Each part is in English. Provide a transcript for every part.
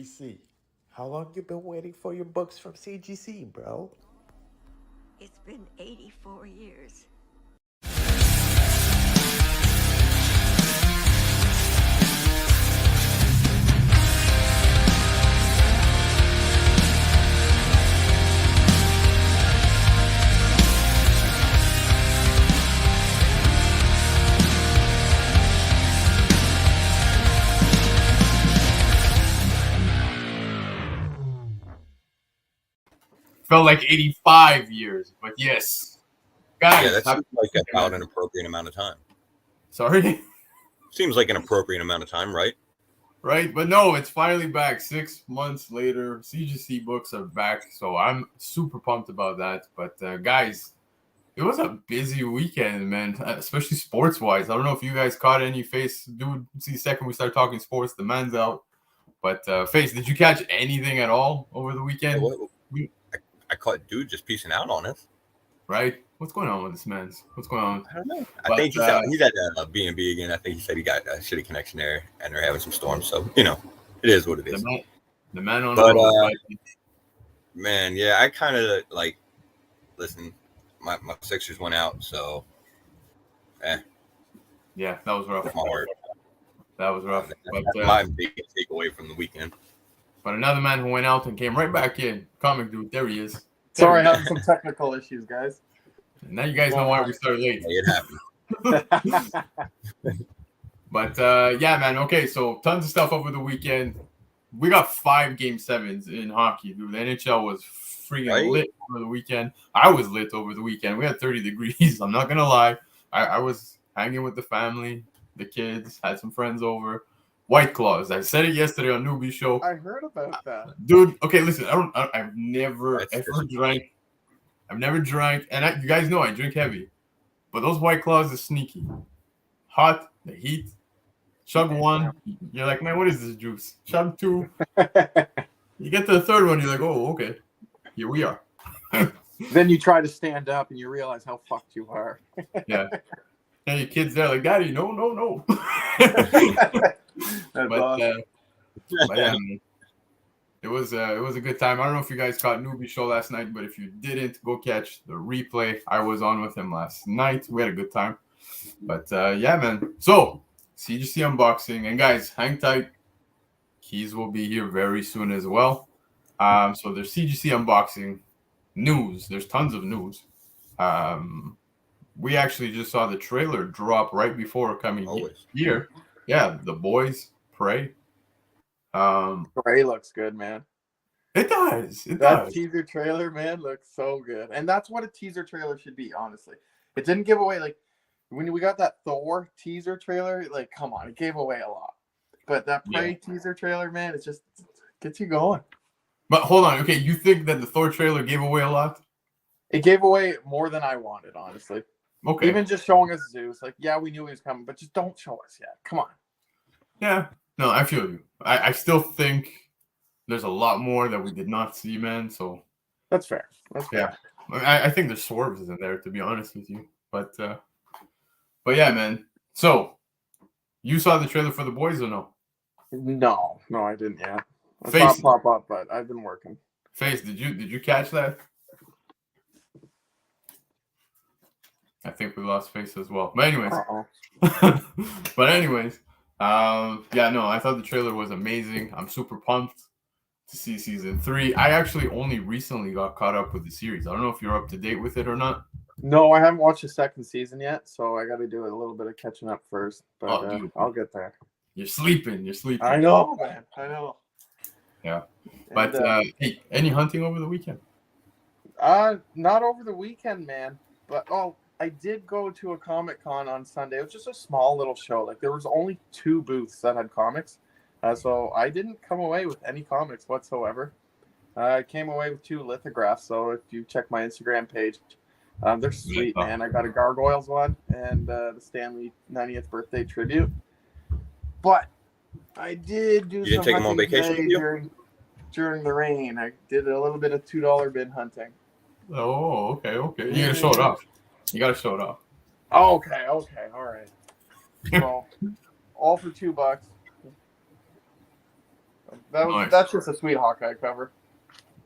CGC. How long you been waiting for your books from CGC, bro? It's been 84 years. Felt like 85 years, but yes. Guys, yeah, that seems like about an appropriate amount of time. Sorry? Seems like an appropriate amount of time, right? Right, but no, it's finally back 6 months later. CGC books are back, so I'm super pumped about that. But guys, it was a busy weekend, man, especially sports-wise. I don't know if you guys caught any FaceTyme. See, the second we start talking sports, the man's out. But Face, did you catch anything at all over the weekend? I caught Dude just piecing out on us. Right? What's going on with this man? What's going on? I don't know. I think he's at B&B again. I think he said he got a shitty connection there, and they're having some storms. So, it is what it is. The man on the road. Man, yeah, I kind of listen, my Sixers went out, so, Yeah, that was rough. My heart. That was rough. That's my biggest takeaway from the weekend. But another man who went out and came right back in, Comic.Dood, there he is. Sorry, having some technical issues, guys. And now you guys know why we started late. It happened. But yeah, man. Okay, so tons of stuff over the weekend. We got 5 Game 7s in hockey, dude. The NHL was freaking lit over the weekend. I was lit over the weekend. We had 30 degrees. I'm not gonna lie. I was hanging with the family, the kids, had some friends over. White Claws. I said it yesterday on Newbie Show. I heard about that, dude. Okay, listen. I've never drank. I've never drank, and you guys know I drink heavy, but those White Claws are sneaky. Hot, the heat. Chug one, you're like, man, what is this juice? Chug 2. You get to the third one, you're like, oh, okay, here we are. Then you try to stand up, and you realize how fucked you are. Yeah. And your kids there like, Daddy, no. That's awesome. But yeah, man, it was a good time. I don't know if you guys caught Newbie Show last night, but if you didn't, go catch the replay. I was on with him last night. We had a good time. But yeah, man. So CGC unboxing, and guys, hang tight. Keys will be here very soon as well. So there's CGC unboxing news. There's tons of news. We actually just saw the trailer drop right before coming here. Yeah, The Boys, Prey. Prey looks good, man. It does. That teaser trailer, man, looks so good. And that's what a teaser trailer should be, honestly. It didn't give away, like, when we got that Thor teaser trailer, like, come on, it gave away a lot. But that Prey teaser trailer, man, it just gets you going. But hold on, okay, you think that the Thor trailer gave away a lot? It gave away more than I wanted, honestly. Okay. Even just showing us Zeus, like, yeah, we knew he was coming, but just don't show us yet. Come on. Yeah. No, I feel you. I still think there's a lot more that we did not see, man. So that's fair. That's fair. Yeah. I think there's swerves in there, to be honest with you. But yeah, man. So you saw the trailer for The Boys or no? No, I didn't yet. I saw it pop up, but I've been working. Face, did you catch that? I think we lost Face as well. But anyways. Yeah, no, I thought the trailer was amazing. I'm super pumped to see season 3. I actually only recently got caught up with the series. I don't know if you're up to date with it or not. No, I haven't watched the second season yet, so I got to do a little bit of catching up first. But I'll get there. You're sleeping. I know, man. I know. Yeah. But hey, any hunting over the weekend? Not over the weekend, man. But I did go to a Comic-Con on Sunday. It was just a small little show. Like, there was only 2 booths that had comics. So I didn't come away with any comics whatsoever. I came away with 2 lithographs. So if you check my Instagram page, they're sweet, man. I got a Gargoyles one and the Stanley 90th birthday tribute. But I did do some take them on vacation during the rain. I did a little bit of $2 bin hunting. Oh, okay. You gotta show it off. You gotta show it off. Okay, all right. Well, all for $2. That's just a sweet Hawkeye cover.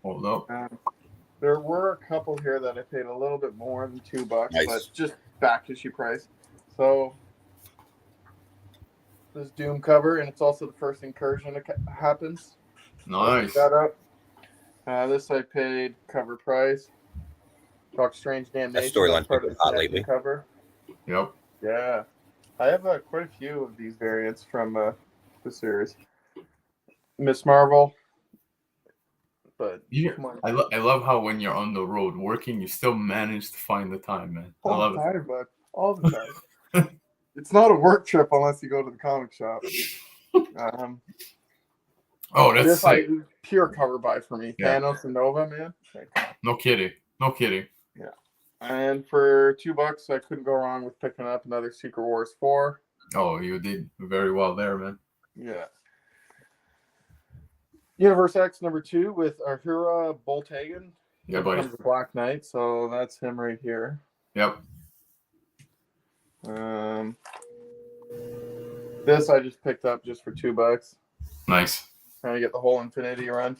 Hold up. There were a couple here that I paid a little bit more than $2, Nice. but just back issue price. So this Doom cover, and it's also the first incursion that happens. Nice. That up. This I paid cover price. Doctor Strange Damnation. That storyline's part been of hot the lately. cover. Yep. Yeah, I have quite a few of these variants from the series. Miss Marvel. But come on. I love how when you're on the road working, you still manage to find the time, man. I All love the time, bud. All the time. It's not a work trip unless you go to the comic shop. Oh, that's this sick. pure cover buy for me. Yeah. Thanos and Nova, man. No kidding. No kidding. Yeah. And for $2, I couldn't go wrong with picking up another Secret Wars 4. Oh, you did very well there, man. Yeah. Universe X #2 with Ahura Boltagan. Yeah, buddy. The Black Knight, so that's him right here. Yep. This I just picked up just for $2. Nice. Trying to get the whole Infinity run.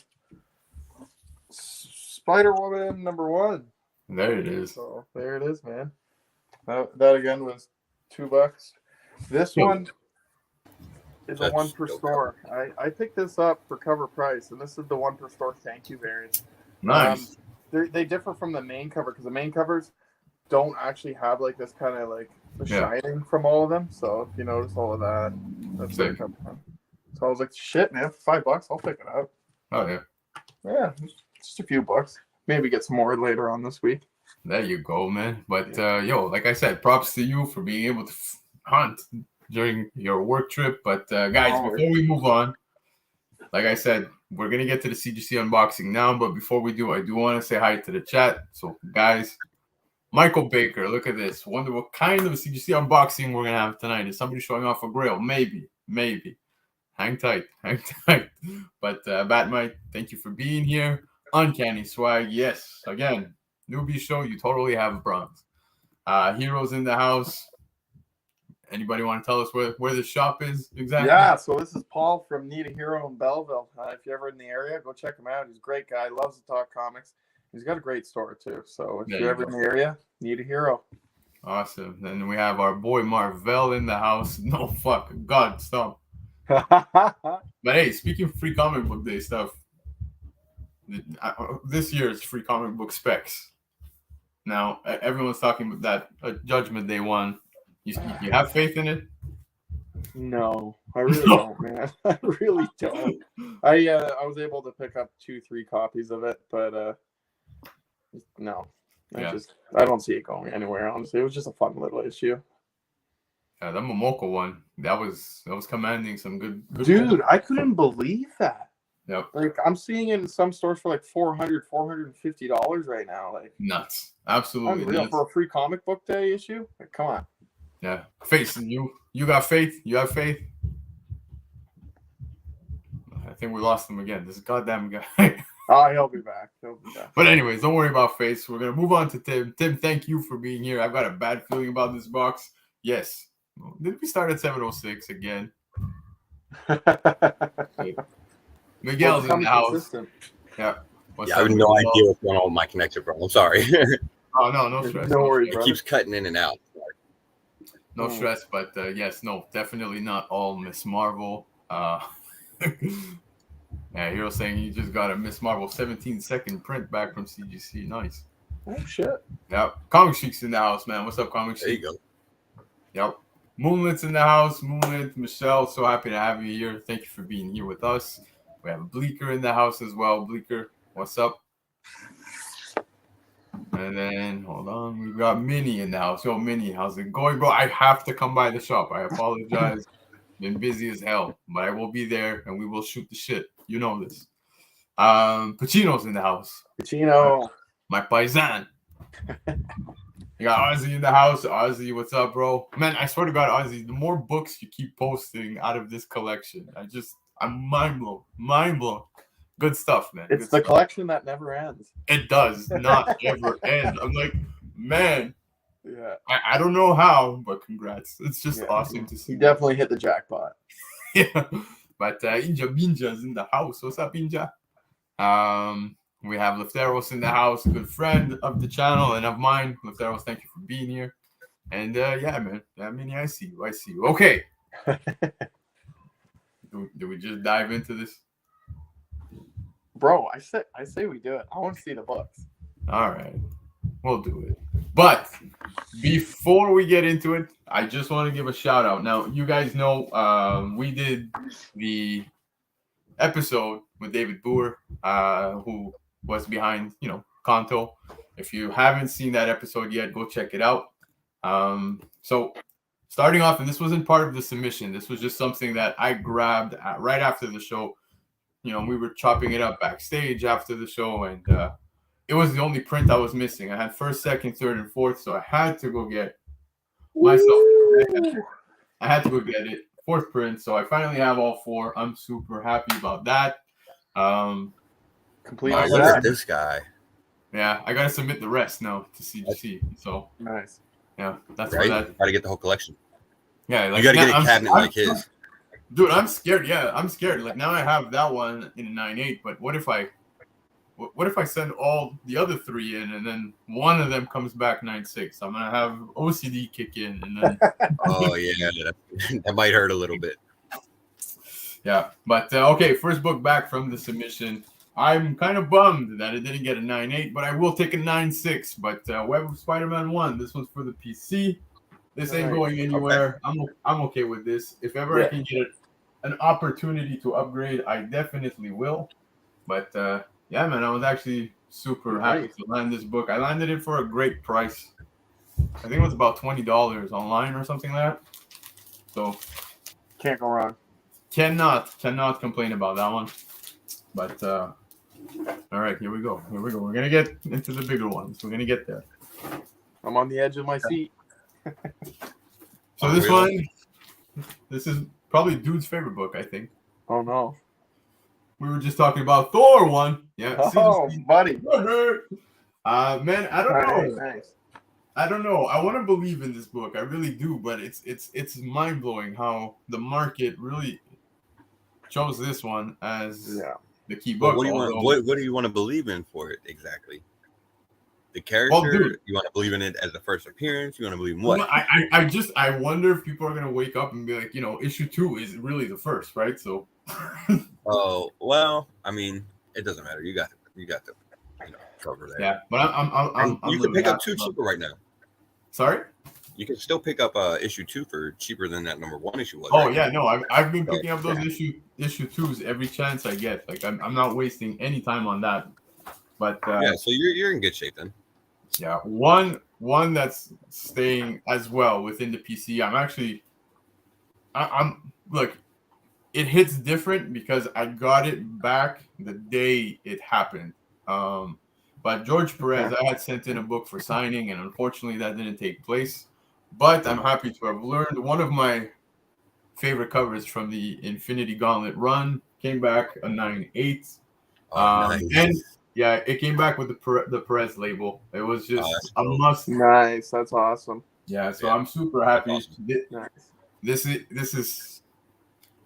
Spider-Woman #1. There it is. So there it is, man. That again was $2. This one is a That's one per dope. store. I picked this up for cover price, and this is the one per store thank you variant. Nice. They differ from the main cover because the main covers don't actually have like this kind of like the shining from all of them. So if you notice all of that, that's where it comes from. So I was like, shit, man, for $5, I'll pick it up. Oh yeah. Yeah, just a few bucks. Maybe get some more later on this week. There you go, man. But yo, like I said, props to you for being able to hunt during your work trip. But guys, before we move on, like I said, we're gonna get to the CGC unboxing now. But before we do, I do want to say hi to the chat. So guys, Michael Baker, look at this. Wonder what kind of CGC unboxing we're gonna have tonight. Is somebody showing off a grill? Maybe. Hang tight. But Batmite, thank you for being here. Uncanny Swag, yes. Again, newbie show, you totally have bronze. Heroes in the house. Anybody want to tell us where the shop is exactly? Yeah, so this is Paul from Need a Hero in Belleville. If you're ever in the area, go check him out. He's a great guy. Loves to talk comics. He's got a great store too. So if you're ever in the area, Need a Hero. Awesome. Then we have our boy Marvel in the house. No fuck. God, stop. But hey, speaking of free comic book day stuff, this year's free comic book specs. Now, everyone's talking about that Judgment Day one. You have faith in it? No, I really don't, man. I really don't. I was able to pick up 2-3 copies of it, but no. I don't see it going anywhere, honestly. It was just a fun little issue. Yeah, the Momoko one, that was commanding some good Dude, I couldn't believe that. Yep. Like I'm seeing it in some stores for like $400, $450 right now. Like nuts. Absolutely unreal. nuts. For a free comic book day issue. Like, come on. Yeah. Faith, you got faith? You have faith? I think we lost him again. This goddamn guy. Oh, he'll be back. But anyways, don't worry about Faith. We're gonna move on to Tim. Tim, thank you for being here. I've got a bad feeling about this box. Yes. Did we start at 7:06 again? Miguel's in the house. Consistent. Yeah. I have no idea what's going on with my connector, bro. I'm sorry. Oh no stress. No worries, It brother. keeps cutting in and out. No stress, but yes, no, definitely not all Miss Marvel. Yeah, Hero saying he just got a Miss Marvel 17-second print back from CGC. Nice. Oh shit. Yeah, Comic Sheik's in the house, man. What's up, Comic Sheik? There you go. Yep. Moonlit's in the house. Moonlit, Michelle, so happy to have you here. Thank you for being here with us. We have Bleaker in the house as well. Bleaker, what's up? And then, hold on, we've got Minnie in the house. Yo, Minnie, how's it going, bro? I have to come by the shop. I apologize. Been busy as hell, but I will be there and we will shoot the shit. You know this. Pacino's in the house. Pacino. My paisan. You got Ozzy in the house. Ozzy, what's up, bro? Man, I swear to God, Ozzy, the more books you keep posting out of this collection, I'm mind blown. Mind blown. Good stuff, man. It's the collection that never ends. It does not ever end. I'm like, man. Yeah. I don't know how, but congrats. It's just awesome to see. You definitely hit the jackpot. Yeah. But Inja Binja's in the house. What's up, Inja? We have Lefteros in the house, good friend of the channel and of mine. Lefteros, thank you for being here. And yeah, man. I mean, I see you. I see you. Okay. Do we just dive into this? Bro, I say we do it. I want to see the books. All right. We'll do it. But before we get into it, I just want to give a shout out. Now, you guys know we did the episode with David Boer, who was behind, Kanto. If you haven't seen that episode yet, go check it out. So starting off, and this wasn't part of the submission. This was just something that I grabbed right after the show. We were chopping it up backstage after the show, and it was the only print I was missing. I had first, second, third, and fourth, so I had to go get myself. I had to go get it. Fourth print, so I finally have all four. I'm super happy about that. Complete. Look at this guy. Yeah, I gotta submit the rest now to CGC. So Nice. yeah, that's Right? for that. Got to get the whole collection. Yeah, You got to get a cabinet like his. Dude, I'm scared. Yeah, I'm scared. Like now I have that one in a 9.8, but what if I send all the other three in and then one of them comes back 9.6? I'm gonna have OCD kick in and then Oh yeah, that might hurt a little bit. yeah. But okay, first book back from the submission. I'm kind of bummed that it didn't get a 9.8, but I will take a 9.6. But Web of Spider-Man 1. This one's for the PC. This ain't going anywhere. Okay. I'm okay with this. If ever I can get an opportunity to upgrade, I definitely will. But yeah, man, I was actually super happy to land this book. I landed it for a great price. I think it was about $20 online or something like that. So can't go wrong. Cannot complain about that one. But all right, here we go. We're gonna get into the bigger ones. We're gonna get there. I'm on the edge of my seat. So this is probably Dude's favorite book, I think. Oh no. We were just talking about Thor 1. Yeah. Oh, buddy. Man, I don't know. Nice. I don't know. I want to believe in this book. I really do, but it's mind blowing how the market really chose this one as the key book. What do you want to believe in for it exactly? The character? You want to believe in it as the first appearance? You want to believe in what? Well, I wonder if people are gonna wake up and be like, issue 2 is really the first, right? So. Oh well, I mean, it doesn't matter. You got to cover that. Yeah, but I'm you can pick up 2 cheaper right now. Sorry. You can still pick up issue 2 for cheaper than that number 1 issue was. Oh right? Yeah, no, I've been picking up those issue 2s every chance I get. Like I'm not wasting any time on that. But yeah, so you're in good shape then. Yeah, one that's staying as well within the PC. I'm look, it hits different because I got it back the day it happened. But George Perez, I had sent in a book for signing, and unfortunately that didn't take place. But I'm happy to have learned one of my favorite covers from the Infinity Gauntlet run came back a 9.8. Nice. And yeah, it came back with the Perez label. It was just a must. Nice, that's awesome. Yeah, so I'm super happy. Awesome. Nice. This is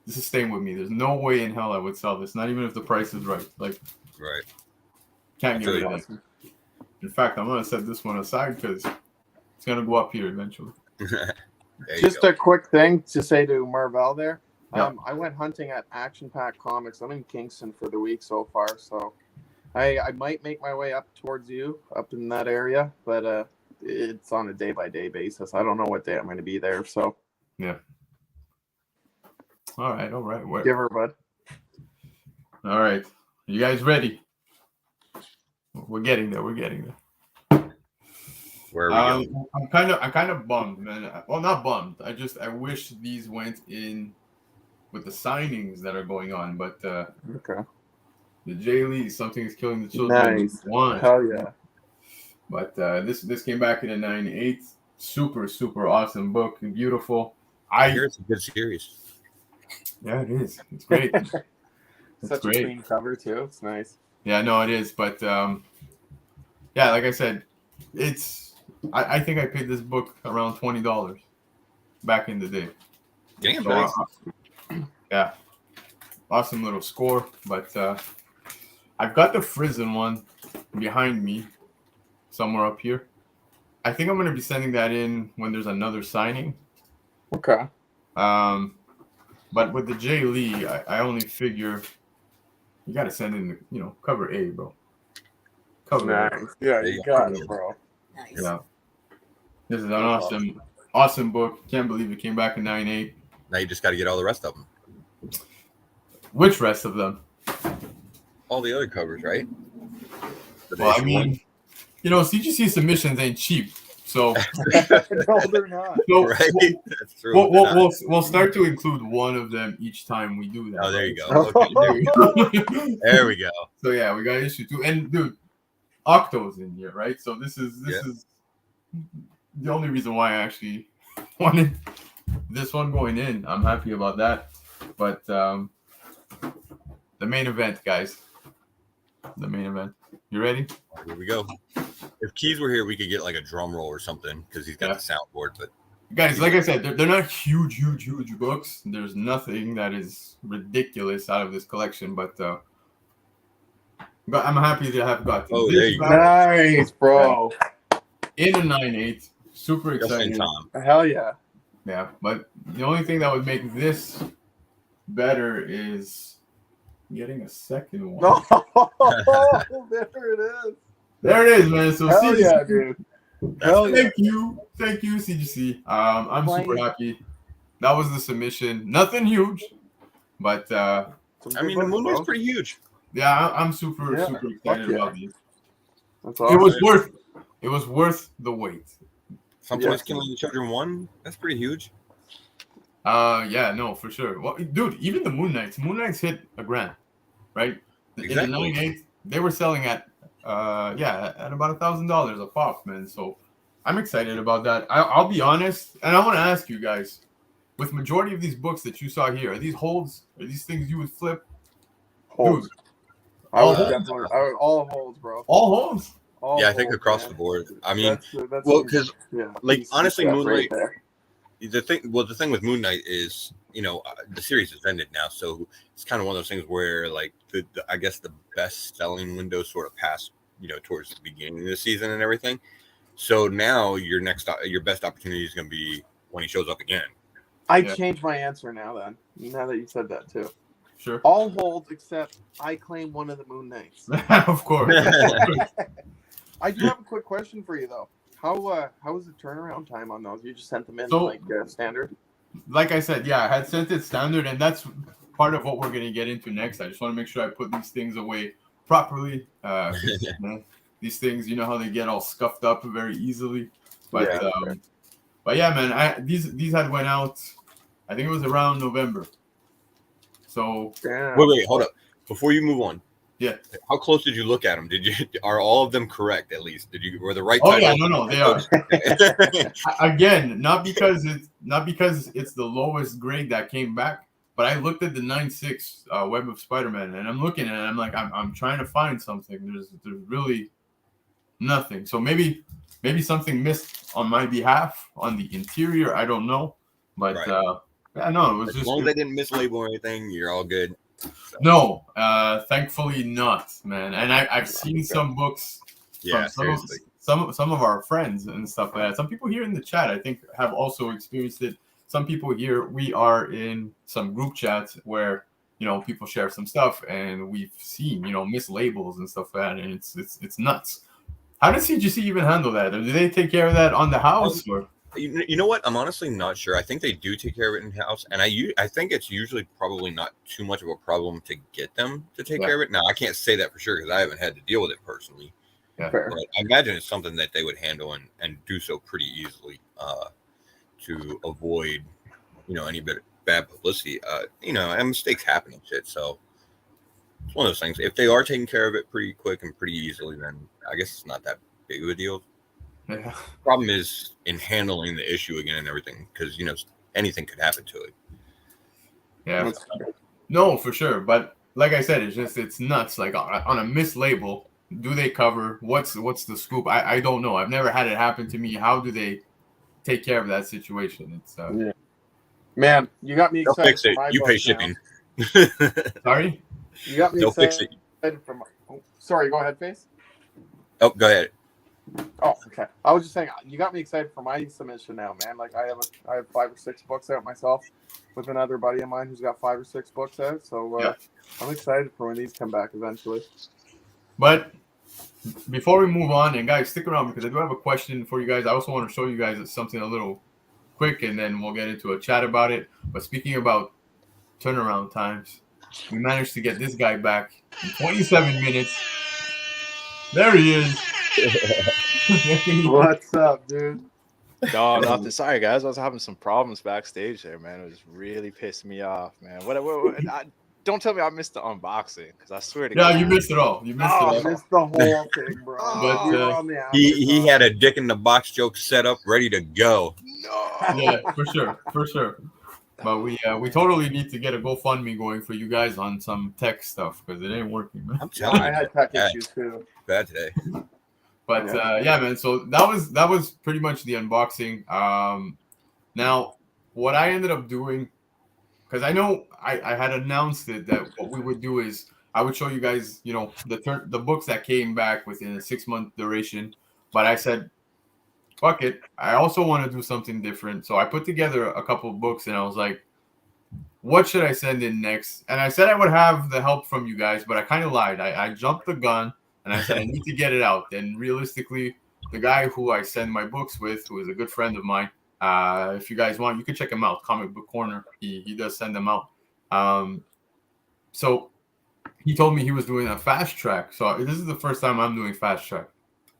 staying with me. There's no way in hell I would sell this, not even if the price is right. Like, right. Can't get rid of it. In fact, I'm gonna set this one aside because it's gonna go up here eventually. Just a quick thing to say to Marvell there. Yeah. I went hunting at Action Pack Comics. I'm in Kingston for the week so far, so I might make my way up towards you up in that area, but it's on a day-by-day basis. I don't know what day I'm going to be there, so yeah. All right. Give her, bud. All right, you guys ready? We're getting there. Where are we going? I'm kind of bummed, man. Well, not bummed. I wish these went in with the signings that are going on, but okay. The J. Lee, Something is Killing the Children. Nice. One. Hell yeah. But this came back in a 9.8. Super awesome book and beautiful. I hear it's a good series. Yeah, it is. It's great. Such a clean cover too. It's nice. Yeah, no, it is. But yeah, like I said, I think I paid this book around $20 back in the day. Damn, so, yeah. awesome little score. But I've got the Frizen one behind me, somewhere up here. I think I'm going to be sending that in when there's another signing. Okay. But with the Jay Lee, I only figure you got to send in the, cover A, bro. Cover A. Nice. Yeah, you got it, bro. Nice. Yeah. This is an awesome book. Can't believe it came back in 9.8. Now you just got to get all the rest of them. Which rest of them? All the other covers, right? Well, I mean, CGC submissions ain't cheap. So No, they're not. so right? That's true. we'll start to include one of them each time we do that. Oh, there you go. Okay. Okay. There we go. So yeah, we got issue 2, and dude, Octo's in here, right? So this is the only reason why I actually wanted this one going in. I'm happy about that, but the main event, guys. The main event. You ready? Here we go. If Keys were here, we could get like a drum roll or something because he's got the soundboard. But guys, like I said, they're not huge books. There's nothing that is ridiculous out of this collection, but I'm happy to have got Oh, there you go. Nice, bro. In a 9.8. Super just in excited. time. Hell yeah. Yeah, but the only thing that would make this better is getting a second one. No, there it is. There it is, man. So Hell CGC, yeah, dude. Hell yeah. thank you, CGC. I'm super happy. That was the submission. Nothing huge, but I mean, the Moon was pretty huge. yeah, I'm super excited about these. That's awesome. It was worth the wait. Some Points Killing the Children 1, that's pretty huge. Yeah, no, for sure. Well, dude, even the Moon Knights hit $1,000, right? Exactly. In the 9.8, they were selling at about $1,000 a pop, man. So I'm excited about that. I'll be honest, and I want to ask you guys, with majority of these books that you saw here, are these holds? Are these things you would flip? Holds. Dude, All holds, bro. all holds? All I think holds, across man. the board. I mean, That's well, because like easy honestly, stuff Moonlight. there. The thing with Moon Knight is, the series has ended now, so it's kind of one of those things where, like, I guess the best selling window sort of passed, towards the beginning of the season and everything. So now your best opportunity is going to be when he shows up again. I changed my answer now. Then, now that you said that too, Sure. all holds except I claim one of the Moon Knights. Of course. I do have a quick question for you though. How was the turnaround time on those? You just sent them in standard? Like I said, I had sent it standard, and that's part of what we're going to get into next. I just want to make sure I put these things away properly. These things, you know how they get all scuffed up very easily. But yeah, man, these had went out, I think it was around November. So Wait, hold up. Before you move on. Yeah. How close did you look at them? Are all of them correct at least? Were the right Oh title? yeah, no, they are. Again, not because it's the lowest grade that came back, but I looked at the 9.6 Web of Spider-Man, and I'm looking at it, and I'm like, I'm trying to find something. There's really nothing. So maybe something missed on my behalf on the interior. I don't know, but yeah, no, it was as just long as they didn't mislabel or anything, you're all good. So. No, thankfully not, man. And I've seen some books from some of our friends and stuff like that. Some people here in the chat, I think, have also experienced it. Some people here, we are in some group chats where people share some stuff, and we've seen mislabels and stuff like that, and it's nuts. How does CGC even handle that? Do they take care of that on the house? Or? You know what? I'm honestly not sure. I think they do take care of it in house, and I think it's usually probably not too much of a problem to get them to take care of it. Now, I can't say that for sure because I haven't had to deal with it personally. Yeah. But I imagine it's something that they would handle and do so pretty easily to avoid, any bit of bad publicity. And mistakes happen and shit. So it's one of those things. If they are taking care of it pretty quick and pretty easily, then I guess it's not that big of a deal. Yeah. Problem is in handling the issue again and everything, because anything could happen to it. Yeah, no, for sure. But like I said, it's nuts. Like on a mislabel, do they cover? What's the scoop? I don't know. I've never had it happen to me. How do they take care of that situation? It's Man, you got me They'll excited. fix it. For my You pay book shipping. now. Sorry. You got me They'll fix excited it. for my. Oh, sorry, go ahead, Face. Oh, go ahead. Oh, okay. I was just saying, you got me excited for my submission now, man. Like I have 5 or 6 books out myself, with another buddy of mine who's got 5 or 6 books out. So Yeah. I'm excited for when these come back eventually. But before we move on, and guys, stick around because I do have a question for you guys. I also want to show you guys something a little quick, and then we'll get into a chat about it. But speaking about turnaround times, we managed to get this guy back in 27 minutes. There he is. What's up, dude? No, nothing. Sorry, guys. I was having some problems backstage there, man. It was really pissing me off, man. Don't tell me I missed the unboxing, because I swear to God. Yeah, you missed it all. You missed it I all. missed the whole thing, bro. But, We were on the He had a dick in the box joke set up, ready to go. No. Yeah, for sure. But we totally need to get a GoFundMe going for you guys on some tech stuff because it ain't working, man. I'm telling you, I had tech bad, issues too. bad today. But yeah, man. So that was pretty much the unboxing. Now what I ended up doing, because I know I had announced it that what we would do is I would show you guys, you know, the books that came back within a 6-month duration. But I said, fuck it. I also want to do something different. So I put together a couple of books and I was like, what should I send in next? And I said I would have the help from you guys, but I kind of lied. I jumped the gun and I said I need to get it out. And realistically, the guy who I send my books with, who is a good friend of mine, if you guys want, you can check him out, Comic Book Corner. He does send them out. So he told me he was doing a fast track. So this is the first time I'm doing fast track.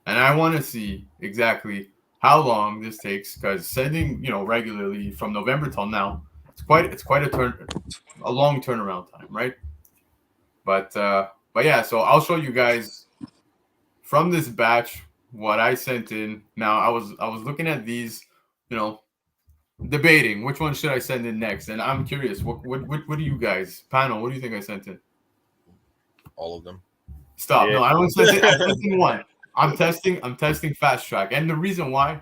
And I want to see exactly how long this takes, because sending, you know, regularly from November till now, it's quite a long turnaround time, right? But yeah, so I'll show you guys from this batch what I sent in. Now I was looking at these, you know, debating which one should I send in next, and I'm curious, what do you guys, panel, what do you think I sent in? All of them. Stop. Yeah. No, I don't send it. I'm testing one. I'm testing fast track, and the reason why,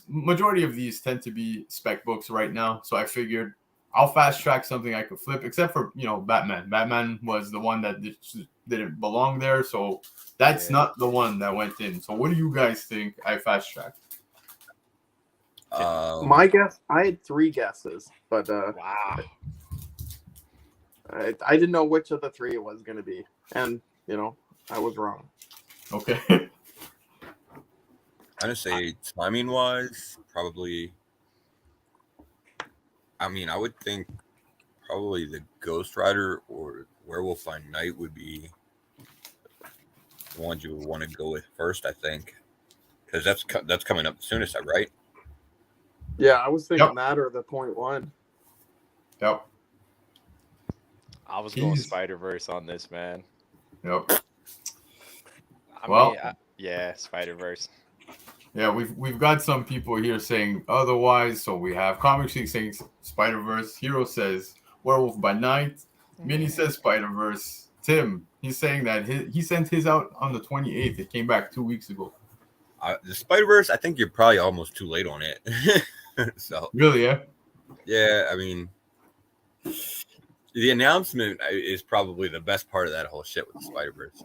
majority of these tend to be spec books right now, so I figured I'll fast track something I could flip, except for, you know, Batman. Batman was the one that didn't belong there, so that's not the one that went in. So what do you guys think I fast tracked? My guess, I had 3 guesses, but Wow. I didn't know which of the 3 it was going to be, and you know, I was wrong. Okay. I'm gonna say timing wise, probably. I mean, I would think probably the Ghost Rider or Werewolf by Night would be the ones you would want to go with first. I think, because that's coming up the soonest, right? Yeah, I was thinking Yep. that or the .1. Yep. I was going Jeez. Spider-Verse on this, man. Yep. I Well- mean, yeah, Spider-Verse. Yeah, we've got some people here saying otherwise. So we have Comic Sheik saying Spider-Verse. Hero says Werewolf by Night. Minnie says Spider-Verse. Tim, he's saying that he sent his out on the 28th. It came back 2 weeks ago. The Spider-Verse, I think you're probably almost too late on it. So Really, yeah? yeah, I mean, the announcement is probably the best part of that whole shit with the Spider-Verse.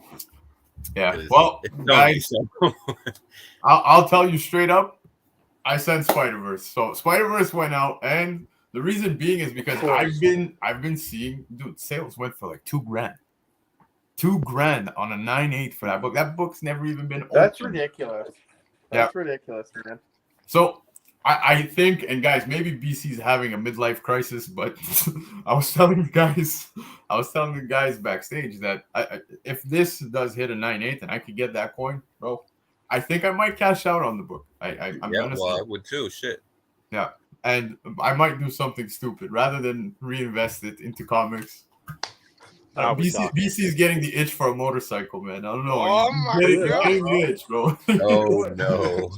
Yeah. Well, guys, I'll tell you straight up, I sent Spider-Verse. So Spider-Verse went out, and the reason being is because I've been seeing, dude, sales went for like $2,000. $2,000 on a 9/8 for that book. That book's never even been opened. That's ridiculous. That's ridiculous, man. So I think, and guys, maybe BC's having a midlife crisis, but I was telling the guys backstage that if this does hit a 9/8 and I could get that coin, bro, I think I might cash out on the book. I'm gonna say. I would too. Shit. Yeah, and I might do something stupid rather than reinvest it into comics. BC's getting the itch for a motorcycle, man. I don't know. Oh my God. Getting the itch, bro. Oh no.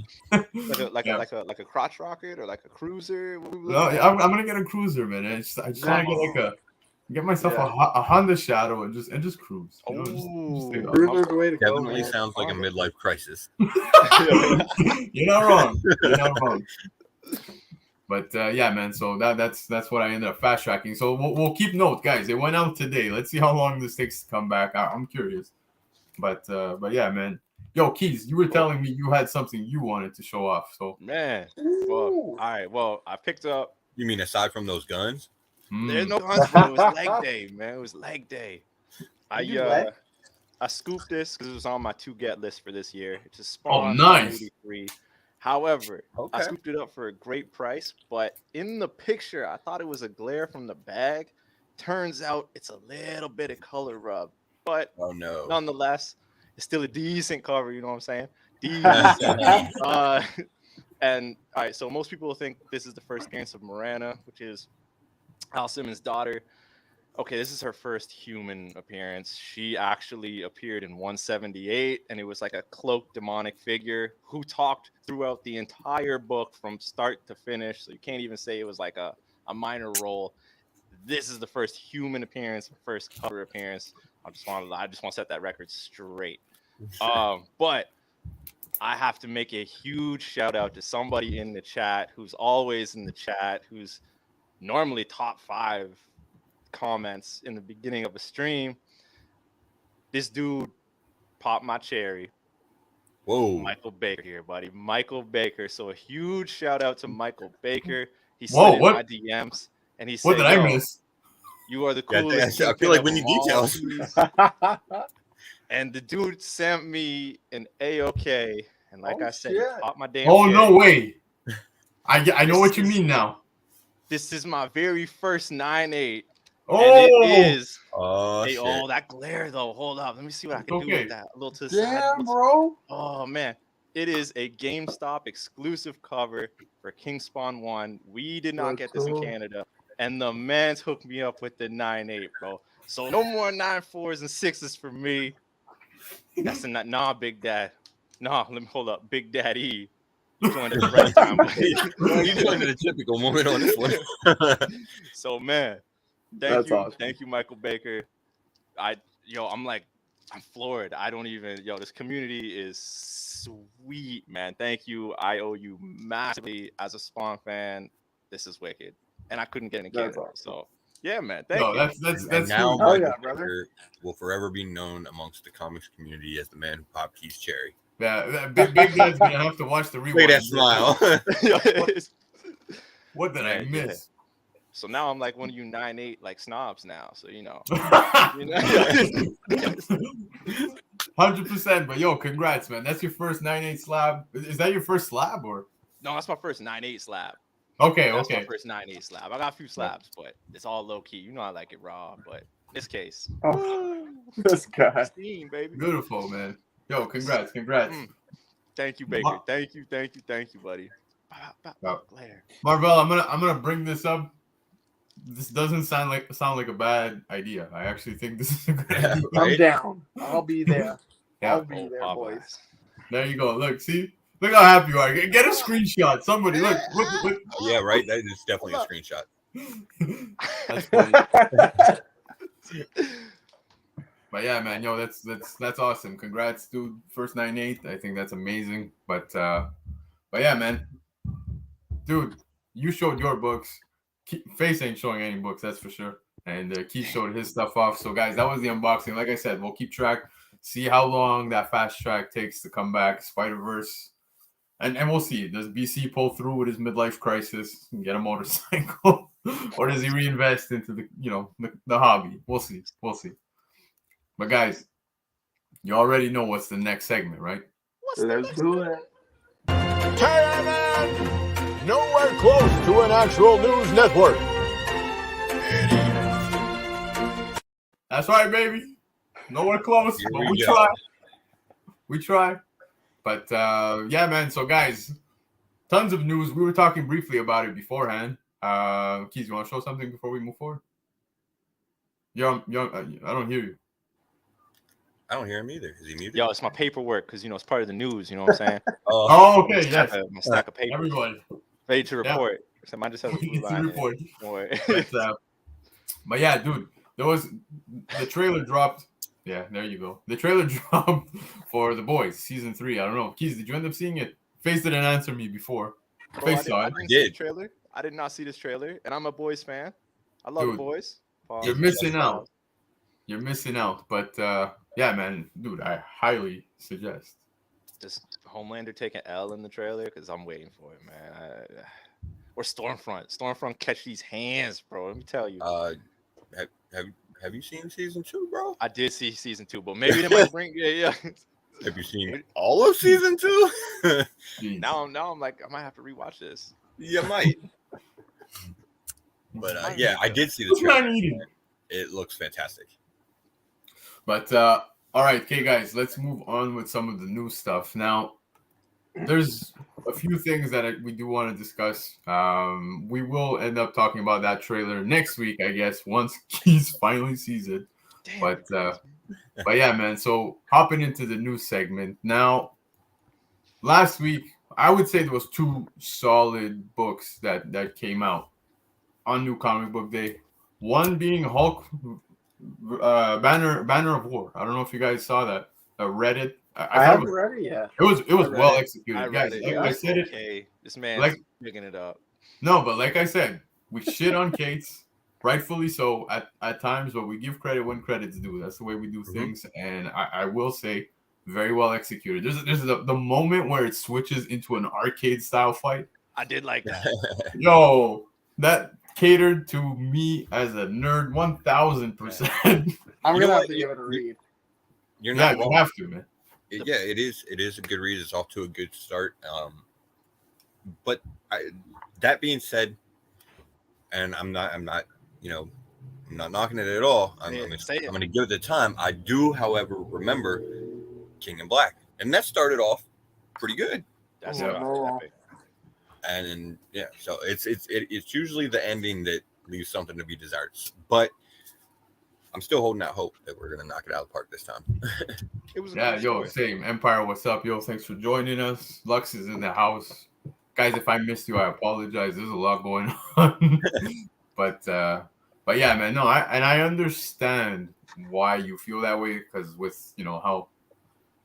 Like a crotch rocket or like a cruiser. No, I'm gonna get a cruiser, man. I just want to get myself a Honda Shadow and just cruise. You know, just take off. Cruiser's the way to go. Definitely man. sounds like a midlife crisis. You're not wrong. You're not wrong. But yeah, man. So that's what I ended up fast tracking. So we'll keep note, guys. It went out today. Let's see how long this takes to come back. I'm curious. But yeah, man. Yo, Keys, you were telling me you had something you wanted to show off. So Man, well, all right. Well, I picked up. You mean aside from those guns? There's no guns, bro. It was leg day, man. It was leg day. I scooped this because it was on my to get list for this year. It's a Spawn nice. 83. However, I Okay. scooped it up for a great price, but in the picture, I thought it was a glare from the bag. Turns out it's a little bit of color rub, but Oh no. nonetheless, it's still a decent cover. You know what I'm saying? Decent. And all right, so most people think this is the first appearance of Miranda, which is Al Simmons' daughter. Okay, this is her first human appearance. She actually appeared in 178, and it was like a cloaked demonic figure who talked throughout the entire book from start to finish. So you can't even say it was like a minor role. This is the first human appearance, first cover appearance. I just want to set that record straight. But I have to make a huge shout out to somebody in the chat who's always in the chat, who's normally top 5 comments in the beginning of a stream. This dude popped my cherry. Whoa. Michael Baker here, buddy. Michael Baker. So a huge shout out to Michael Baker. He Whoa, slid in what? my DMs and he said, What did I miss? You are the Yeah, coolest. I feel like we need details. And the dude sent me an A-OK. And like Oh, I said, shit. he popped my damn Oh cherry. no way! I know what you mean now. This is my very first 9.8. Oh, And it is. Oh Hey, shit. oh, that glare though. Hold up. Let me see what I can do Okay. with that. A little to the side. Damn, bro. Oh man. It is a GameStop exclusive cover for King Spawn 1. We did not get this in Cool. Canada. And the man's hooked me up with the 9.8, bro. So no more 9.4s and 6s for me. That's nah, Big Dad. Nah, let me hold up. Big Daddy. You joined at the right time. buddy. You joined at a typical moment on this one. So man, That's you. awesome. Thank you, Michael Baker. I'm floored. I don't even, this community is sweet, man. Thank you. I owe you massively as a Spawn fan. This is wicked. And I couldn't get in That's Canada. awesome. So yeah, man. Thank no, you. that's And now huge. Oh, Michael yeah, brother. Baker will forever be known amongst the comics community as the man who popped Keith's cherry. Yeah, Big Dad's gonna have to watch the rewind. Look at that smile. What did I Yeah, miss? So now I'm like one of you 9.8 like snobs now. So you know. 100%. But yo, congrats, man. That's your first 9.8 slab. Is that your first slab or? No, that's my first 9.8 slab. Okay, That's okay. my first 9.8 slab. I got a few slabs, but it's all low key. You know I like it raw, but in this case, Oh, this guy. steam, baby. Beautiful, man. Yo, congrats. Thank you, Baker. Thank you, buddy. Wow. Glare. Marvel, I'm gonna bring this up. This doesn't sound like a bad idea. I actually think this is a good idea. I'm Right? down. I'll be there. Yeah. I'll be there, Popeyes. boys. There you go. Look, see? Look how happy you are. Get a screenshot. Somebody, look. Yeah, right. That is definitely a screenshot. That's funny. But yeah, man, yo, that's awesome. Congrats, dude. First 9.8. I think that's amazing. But yeah, man. Dude, you showed your books. Face ain't showing any books, that's for sure. And Keith showed his stuff off. So guys, that was the unboxing. Like I said, we'll keep track, see how long that fast track takes to come back, Spider-Verse. And we'll see. Does BC pull through with his midlife crisis and get a motorcycle? Or does he reinvest into the hobby? We'll see. But guys, you already know what's the next segment, right? Let's do it. Thailand! Nowhere close to an actual news network. That's right, baby. Nowhere close, Here but we we go. try. We try. But yeah, man. So guys, tons of news. We were talking briefly about it beforehand. Keys, you want to show something before we move forward? I don't hear you. I don't hear him either. Is he muted? Yo, it's my paperwork because it's part of the news. You know what I'm saying? Oh, okay, yes. My stack of papers. Everybody, Ready to Yeah. report. So mine just has a blue it's a line in it. report. Don't worry. But yeah, dude, there was the trailer dropped. Yeah, there you go. The trailer dropped for The Boys season 3. I don't know, Keys, did you end up seeing it? Face didn't answer me before. Bro, Face saw it. didn't see the did. trailer. I did not see this trailer, and I'm a boys fan. I love Dude, the boys. You're missing out. You're missing out. But yeah, man, dude, I highly suggest. Just Homelander taking L in the trailer because I'm waiting for it, man. Or Stormfront. Stormfront catch these hands, bro. Let me tell you. Have you seen season 2, bro? I did see season 2, but maybe they might bring yeah. Have you seen all of season 2? Now I'm like, I might have to rewatch this. You might. But yeah, I did see the trailer. It looks fantastic. But all right, okay, guys, let's move on with some of the new stuff. Now, there's a few things that we do want to discuss. We will end up talking about that trailer next week, I guess, once Keith finally sees it. Damn, but yeah, man. So hopping into the new segment now. Last week, I would say there was 2 solid books that came out on New Comic Book Day. One being Hulk, Banner of War. I don't know if you guys saw that. Read it. I haven't read it yet. It was well executed, guys. It. Like I said, okay. This man's picking it up. No, but like I said, we shit on Kate's, rightfully so at times, but we give credit when credit's due. That's the way we do things, and I will say, very well executed. There's the moment where it switches into an arcade style fight. I did like that. Yo, that catered to me as a nerd 1000%. I'm gonna have to give it a read. You're not wrong. You have to, man. Yeah, it is a good read. It's off to a good start. But that being said, and I'm not knocking it at all. I'm going to give it the time. I do, however, remember King and Black, and that started off pretty good. That's and yeah, so it's usually the ending that leaves something to be desired. But I'm still holding out hope that we're gonna knock it out of the park this time. It was same. Empire, what's up, yo? Thanks for joining us. Lux is in the house, guys. If I missed you, I apologize. There's a lot going on, but yeah, man. No, I understand why you feel that way, because with how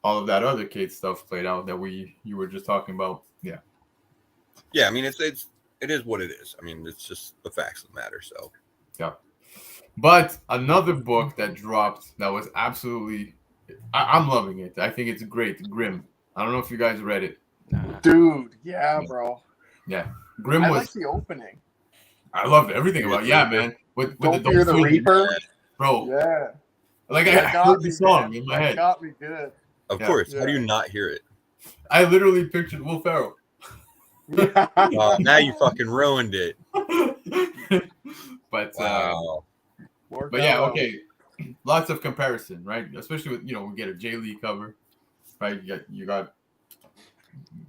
all of that other Kate stuff played out that you were just talking about. Yeah, I mean it is what it is. I mean, it's just the facts of the matter. So yeah. But another book that dropped that was absolutely, I'm loving it. I think it's great. Grimm. I don't know if you guys read it. Dude, yeah, bro. Yeah, Grimm I was. like the opening. I loved everything about. Yeah, man. With Don't Fear the Reaper, bro. Yeah. Like I heard the song in my head. Got me good. Of course. Yeah. How do you not hear it? I literally pictured Will Ferrell. Now you fucking ruined it. But wow. But yeah, okay. Lots of comparison, right? Especially with we get a Jay Lee cover, right? You got a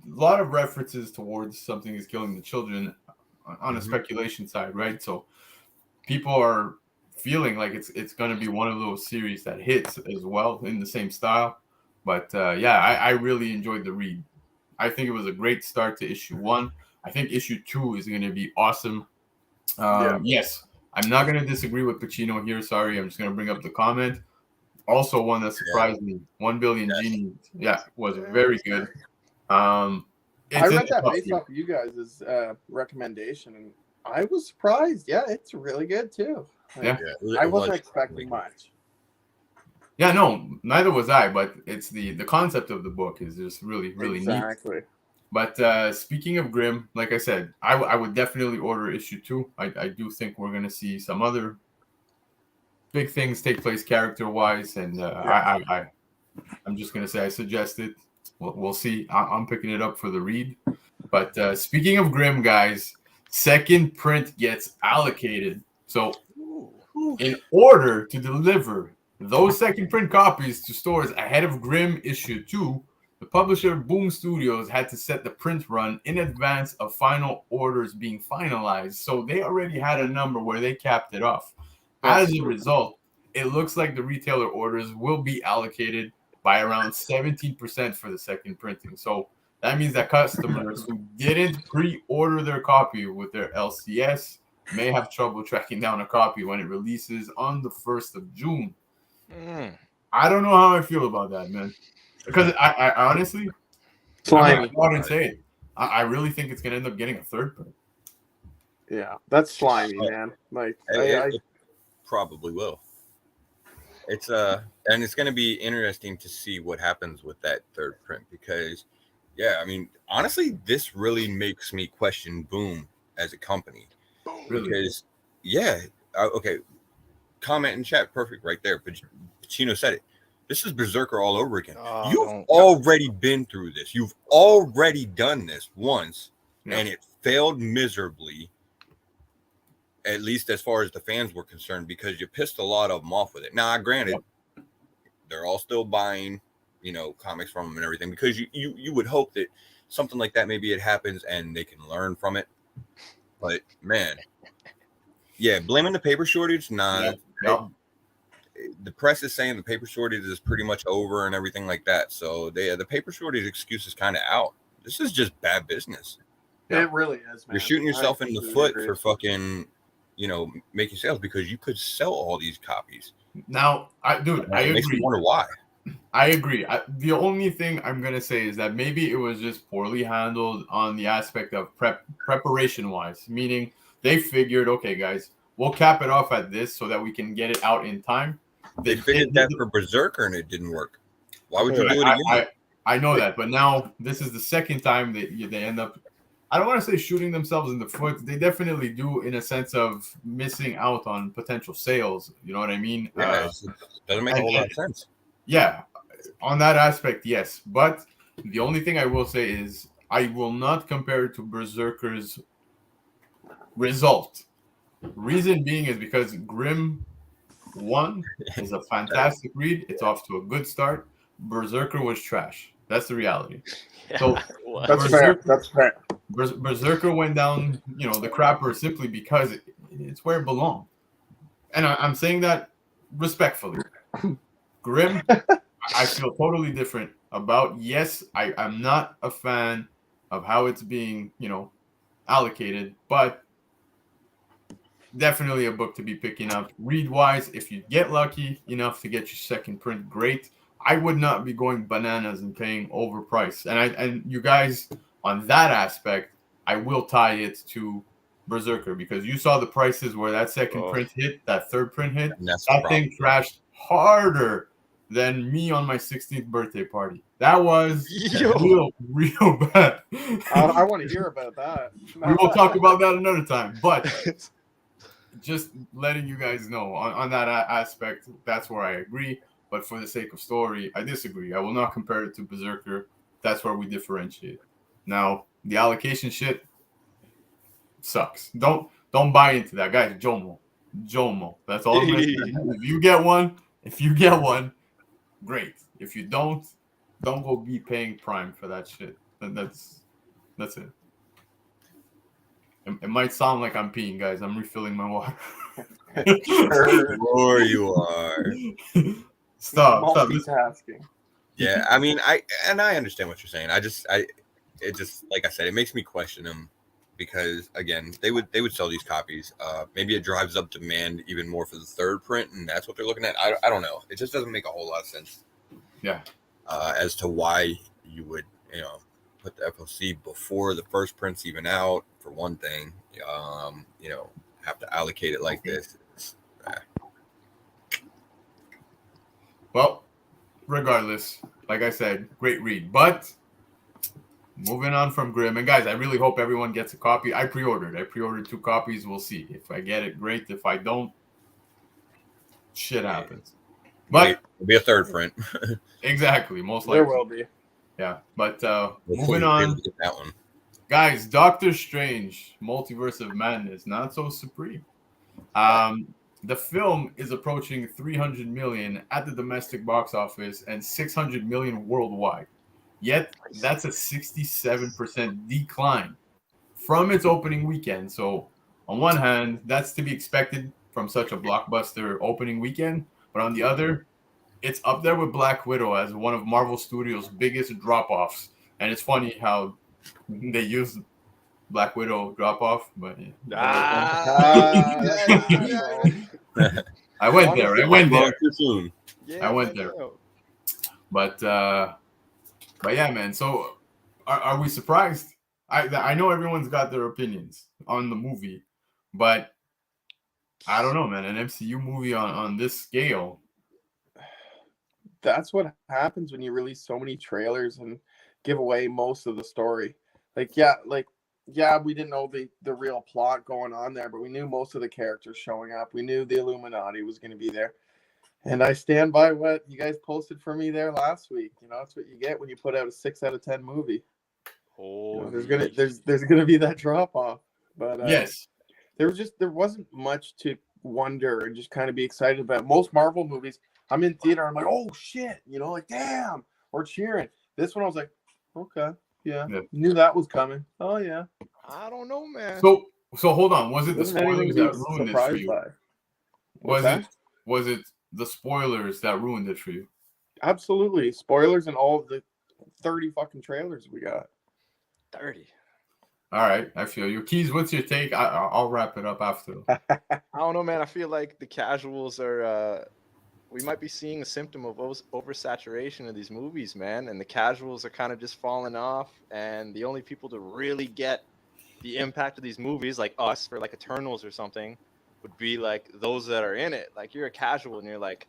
lot of references towards something is killing the children on a speculation side, right? So people are feeling like it's going to be one of those series that hits as well in the same style. But yeah, I really enjoyed the read. I think it was a great start to issue 1. I think issue 2 is going to be awesome. Yes, I'm not going to disagree with Pacino here. Sorry, I'm just going to bring up the comment. Also, one that surprised me, 1 Billion Genies. Yeah, was very good. I read that based off of you guys' recommendation, and I was surprised. Yeah, it's really good too. I wasn't expecting much. Yeah, no, neither was I. But it's the concept of the book is just really neat. But speaking of Grimm, like I said, I would definitely order issue 2. I do think we're gonna see some other big things take place character-wise, and I'm just gonna say I suggest it. We'll see. I'm picking it up for the read. But speaking of Grimm, guys, second print gets allocated. So in order to deliver those second print copies to stores ahead of Grimm issue 2, the publisher Boom Studios had to set the print run in advance of final orders being finalized. So they already had a number where they capped it off. As a result, it looks like the retailer orders will be allocated by around 17% for the second printing. So that means that customers who didn't pre-order their copy with their LCS may have trouble tracking down a copy when it releases on the 1st of June. I don't know how I feel about that, man. Because I honestly, I really think it's going to end up getting a third print. Yeah, that's slimy, man. Like, It probably will. It's and it's going to be interesting to see what happens with that third print because, yeah, I mean, honestly, this really makes me question Boom as a company. Really? Because, yeah, okay, comment in chat, perfect right there. But Pacino said it. This is Berserker all over again. You've already been through this. You've already done this once, and it failed miserably. At least as far as the fans were concerned, because you pissed a lot of them off with it. Now, granted, they're all still buying, comics from them and everything, because you would hope that something like that, maybe it happens and they can learn from it. But man, yeah, blaming the paper shortage. Nah, the press is saying the paper shortage is pretty much over and everything like that. So the paper shortage excuse is kind of out. This is just bad business. It really is, man. You're shooting yourself in the foot for fucking, making sales, because you could sell all these copies. Now, I agree. Makes me wonder why. I agree. The only thing I'm gonna say is that maybe it was just poorly handled on the aspect of preparation wise. Meaning they figured, okay, guys, we'll cap it off at this so that we can get it out in time. They figured that for Berserker and it didn't work. Why would you do it again? I know that, but now this is the second time that they end up. I don't want to say shooting themselves in the foot. They definitely do, in a sense of missing out on potential sales. You know what I mean? Yeah, it doesn't make a whole lot of sense. Yeah, on that aspect, yes. But the only thing I will say is I will not compare it to Berserker's result. Reason being is because Grimm 1 is a fantastic read. It's off to a good start. Berserker was trash. That's the reality. Yeah, so that's fair. That's fair. Berserker went down, the crapper simply because it's where it belonged. And I'm saying that respectfully. Grimm, I feel totally different about. Yes, I'm not a fan of how it's being, allocated, but definitely a book to be picking up. Read-wise, if you get lucky enough to get your second print, great. I would not be going bananas and paying overpriced. And you guys, on that aspect, I will tie it to Berserker, because you saw the prices where that second print hit, that third print hit. That thing crashed harder than me on my 16th birthday party. That was real bad. I want to hear about that. We will talk about that another time. But just letting you guys know on that aspect, that's where I agree. But for the sake of story, I disagree. I will not compare it to Berserker. That's where we differentiate. Now, the allocation shit sucks. Don't buy into that, guys. Jomo. That's all I'm gonna say. If you get one, great. If you don't go be paying Prime for that shit. That's it. It might sound like I'm peeing, guys. I'm refilling my water. Sure you are. Stop. Multitasking. Yeah, I mean, I understand what you're saying. It just like I said, it makes me question them, because again, they would sell these copies. Maybe it drives up demand even more for the third print, and that's what they're looking at. I don't know. It just doesn't make a whole lot of sense. Yeah. As to why you would put the FOC before the first print's even out, for one thing. Have to allocate it like this. Well, regardless, like I said, great read. But moving on from Grimm, and guys, I really hope everyone gets a copy. I pre-ordered 2 copies. We'll see. If I get it, great. If I don't, shit happens. But it'll be a third print. Exactly, most likely. There will be. Yeah, but moving on. Get that one. Guys, Doctor Strange, Multiverse of Madness, not so supreme. The film is approaching 300 million at the domestic box office and 600 million worldwide. Yet, that's a 67% decline from its opening weekend. So, on one hand, that's to be expected from such a blockbuster opening weekend. But on the other, it's up there with Black Widow as one of Marvel Studios' biggest drop-offs. And it's funny how they use Black Widow drop-off, but I went there. Too soon. I went there. But yeah, man. So are we surprised? I know everyone's got their opinions on the movie, but I don't know, man. An MCU movie on this scale. That's what happens when you release so many trailers and give away most of the story. Yeah, we didn't know the real plot going on there, but we knew most of the characters showing up. We knew the Illuminati was going to be there. And I stand by what you guys posted for me there last week. That's what you get when you put out a 6 out of 10 movie. There's gonna be that drop off. But Yes, there wasn't much to wonder and just kind of be excited about. Most Marvel movies, I'm in theater, I'm like, oh shit, damn, or cheering. This one I was like, okay, yeah. Knew that was coming. Oh yeah. I don't know, man. So hold on. Was it the Wasn't anything spoilers to that be ruined it for surprised you? by. Was it the spoilers that ruined it for you? Absolutely. Spoilers and all of the 30 fucking trailers we got. 30. All right, I feel you. Keys, what's your take? I'll wrap it up after. I don't know, man. I feel like the casuals are. We might be seeing a symptom of oversaturation of these movies, man. And the casuals are kind of just falling off. And the only people to really get the impact of these movies, like us, for like Eternals or something, would be like those that are in it. Like you're a casual and you're like,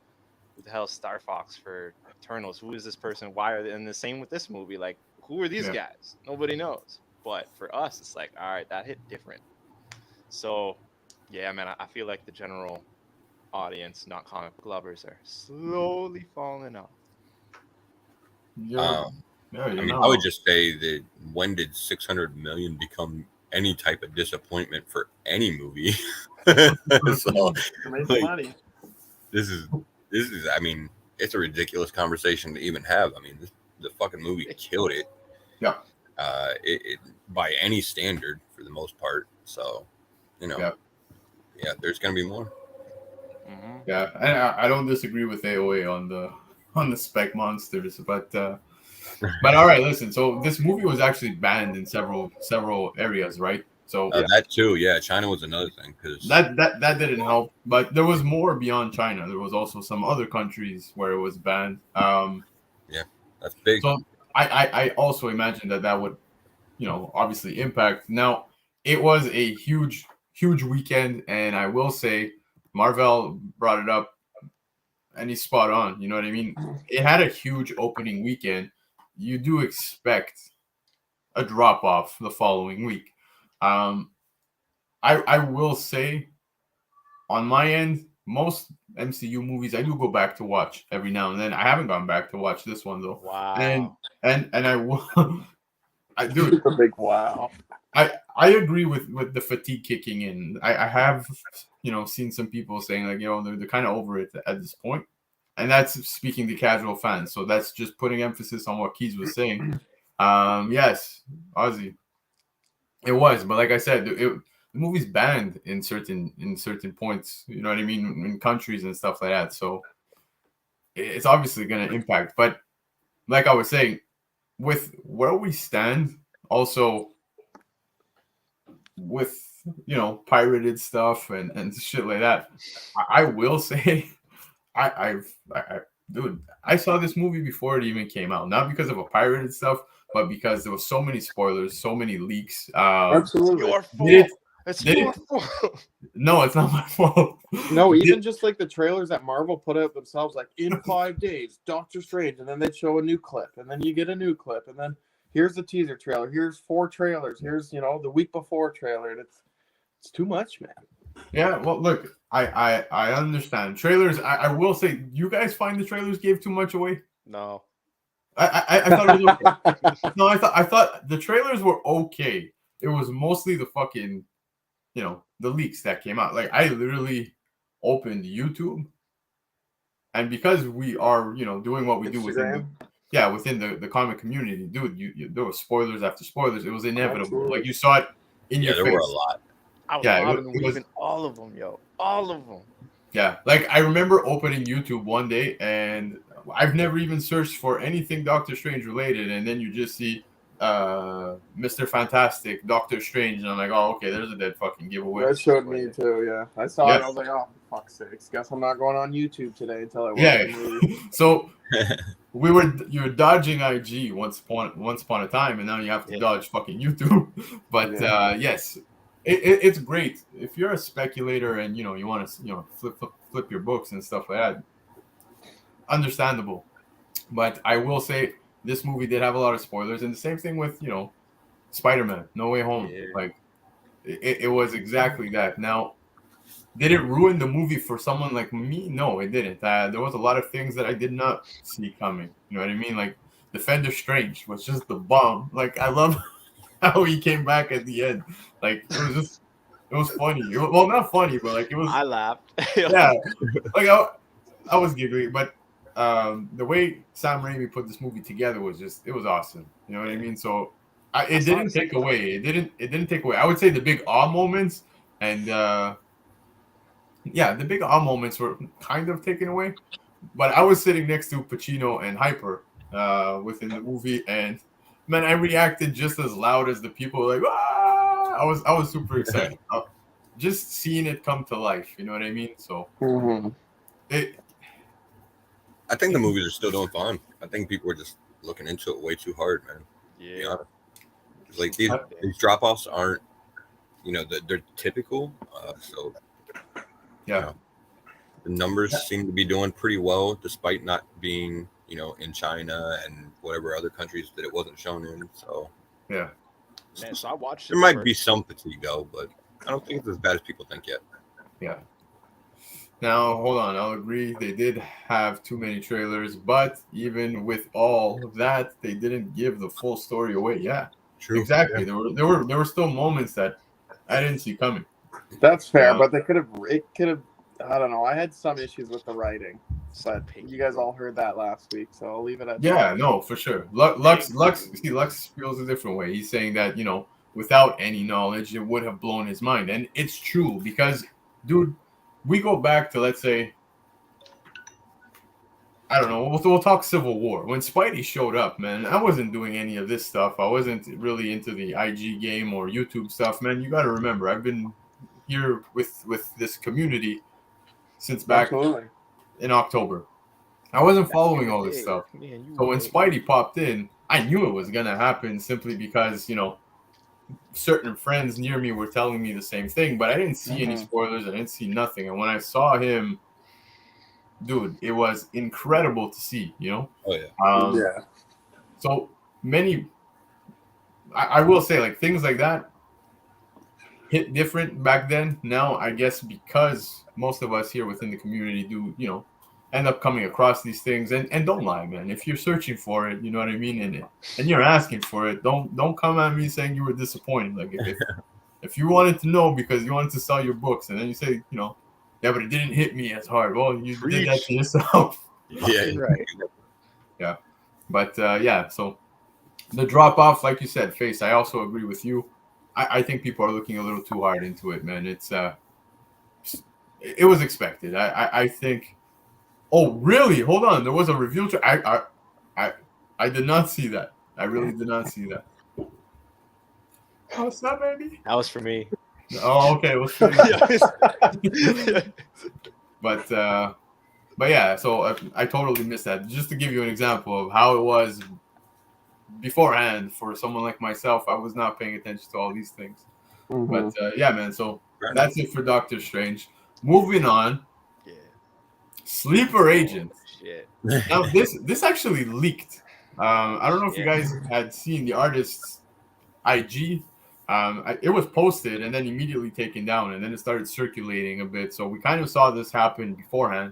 who the hell is Star Fox for Eternals? Who is this person? Why are they? And the same with this movie. Like, who are these guys? Nobody knows. But for us, it's like, all right, that hit different. So, yeah, man, I feel like the general audience, not comic book lovers, are slowly falling off. Yeah. I would just say that when did 600 million become any type of disappointment for any movie? So, Money. this is. I mean, it's a ridiculous conversation to even have. I mean, the fucking movie killed it. Yeah. It by any standard for the most part. So, yeah, there's gonna be more. Mm-hmm. Yeah, and I don't disagree with AOA on the spec monsters, but all right, listen. So this movie was actually banned in several areas, right? So that too, yeah. China was another thing because that didn't help, but there was more beyond China. There was also some other countries where it was banned. Yeah, that's big. So I also imagine that would, obviously impact. Now it was a huge weekend, and I will say Marvel brought it up, and he's spot on. You know what I mean? It had a huge opening weekend. You do expect a drop off the following week. I will say, on my end, most MCU movies I do go back to watch every now and then. I haven't gone back to watch this one though. Wow. And I will. I do. A big wow. I agree with the fatigue kicking in. I have seen some people saying like they're kind of over it at this point, and that's speaking to casual fans. So that's just putting emphasis on what Keys was saying. Yes, Ozzy. It was, but like I said, the movie's banned in certain points. You know what I mean, in countries and stuff like that. So it's obviously going to impact. But like I was saying, with where we stand, also with pirated stuff and shit like that, I will say, dude, I saw this movie before it even came out, not because of a pirated stuff, but because there was so many spoilers, so many leaks. Absolutely. Your fault. It's your fault. No, it's not my fault. No, even just like the trailers that Marvel put out themselves, like in 5 days, Doctor Strange, and then they'd show a new clip, and then you get a new clip, and then here's the teaser trailer, here's 4 trailers, here's the week before trailer, and it's too much, man. Yeah, well, look, I understand trailers. I will say, you guys find the trailers gave too much away? No. I thought it was okay. No, I thought the trailers were okay. It was mostly the fucking, the leaks that came out. Like I literally opened YouTube, and because we are, doing what we do within the comic community, dude, there were spoilers after spoilers. It was inevitable. Absolutely. Like you saw it in your face. There were a lot. I was leaving all of them, yo. All of them. Yeah, like I remember opening YouTube one day, and I've never even searched for anything Doctor Strange related, and then you just see Mr. Fantastic, Doctor Strange, and I'm like, oh, okay, there's a dead fucking giveaway. That showed me too, yeah. I saw it, I was like, oh, for fuck's sakes. Guess I'm not going on YouTube today until I watch the movie. So you were dodging IG once upon a time, and now you have to dodge fucking YouTube. But yes, it's great if you're a speculator and you want to flip your books and stuff like that. Understandable, but I will say this movie did have a lot of spoilers, and the same thing with Spider-Man No Way Home. Yeah. Like it was exactly that. Now, did it ruin the movie for someone like me? No, it didn't. There was a lot of things that I did not see coming. You know what I mean? Like Defender Strange was just the bomb. Like I love how he came back at the end. Like it was funny. Well, not funny, but like it was. I laughed. Yeah, like I was giggling, but the way Sam Raimi put this movie together was it was awesome. You know what I mean? So it didn't take away. It didn't take away. I would say the big awe moments and the big awe moments were kind of taken away. But I was sitting next to Pacino and Hyper within the movie, and man, I reacted just as loud as the people. Like, ah! I was super excited. Just seeing it come to life. You know what I mean? So I think the movies are still doing fine. I think people are just looking into it way too hard, man. Yeah. Like these drop-offs aren't, they're typical. So, yeah, the numbers seem to be doing pretty well, despite not being, in China and whatever other countries that it wasn't shown in. So, yeah. Man, so I watched. There might be some fatigue though, but I don't think it's as bad as people think yet. Yeah. Now, hold on. I'll agree. They did have too many trailers, but even with all of that, they didn't give the full story away. Yeah, True. Exactly. Yeah. There were still moments that I didn't see coming. That's fair, but they could have. It could have. I don't know. I had some issues with the writing, but you guys all heard that last week, so I'll leave it at that. Yeah, no, for sure. Lux feels a different way. He's saying that without any knowledge, it would have blown his mind, and it's true because, dude. We go back to, let's say, I don't know, we'll talk Civil War. When Spidey showed up, man, I wasn't doing any of this stuff. I wasn't really into the IG game or YouTube stuff, man. You got to remember, I've been here with this community since back in October. I wasn't following all this stuff. So when Spidey popped in, I knew it was going to happen simply because, certain friends near me were telling me the same thing, but I didn't see any spoilers. I didn't see nothing. And when I saw him, dude, it was incredible to see, Oh, yeah. Yeah. So many, I will say, like, things like that hit different back then. Now, I guess because most of us here within the community do, end up coming across these things, and don't lie, man. If you're searching for it, you know what I mean, and you're asking for it, don't come at me saying you were disappointed. Like if you wanted to know because you wanted to sell your books, and then you say, yeah, but it didn't hit me as hard. Well, you did that to yourself. Yeah, right. Yeah, but so the drop off, like you said, Face. I also agree with you. I think people are looking a little too hard into it, man. It was expected. I think. Oh, really? Hold on. There was a reveal. I did not see that. I really did not see that. What's that, baby? That was for me. Oh, okay. It was for you. But yeah. So I totally missed that. Just to give you an example of how it was beforehand for someone like myself, I was not paying attention to all these things. But yeah, man. So that's it for Doctor Strange. Moving on. Sleeper Agent. Shit. Now this actually leaked. I don't know if you guys had seen the artist's IG. It was posted and then immediately taken down, and then it started circulating a bit. So we kind of saw this happen beforehand.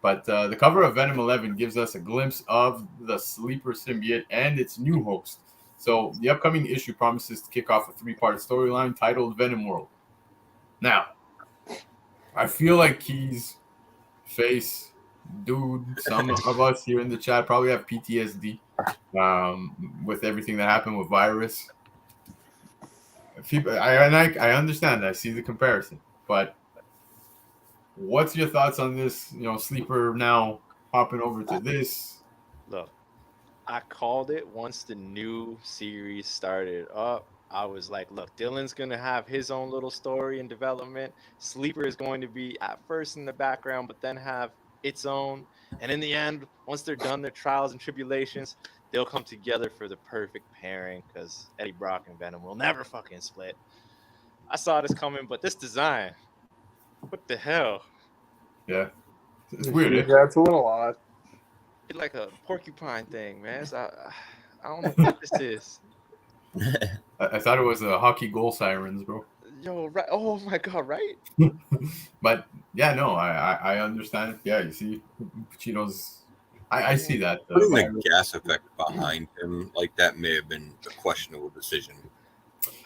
But the cover of Venom 11 gives us a glimpse of the Sleeper symbiote and its new host. So the upcoming issue promises to kick off a 3-part storyline titled Venom World. Now, I feel like Keys, Face, Dude, some of us here in the chat probably have PTSD with everything that happened with Virus. I understand. I see the comparison, but what's your thoughts on this? Sleeper now hopping over to this. Look, I called it once the new series started up. I was like, look, Dylan's going to have his own little story and development. Sleeper is going to be at first in the background, but then have its own. And in the end, once they're done their trials and tribulations, they'll come together for the perfect pairing because Eddie Brock and Venom will never fucking split. I saw this coming, but this design, what the hell? Yeah, it's weird. Yeah, it's a little odd. It's like a porcupine thing, man. I don't know what this is. I thought it was a hockey goal sirens, bro. Yo, right? Oh my god, right? But yeah, no, I understand. Yeah, you see, Pacino's. I see that. Putting the gas effect behind him like that may have been a questionable decision.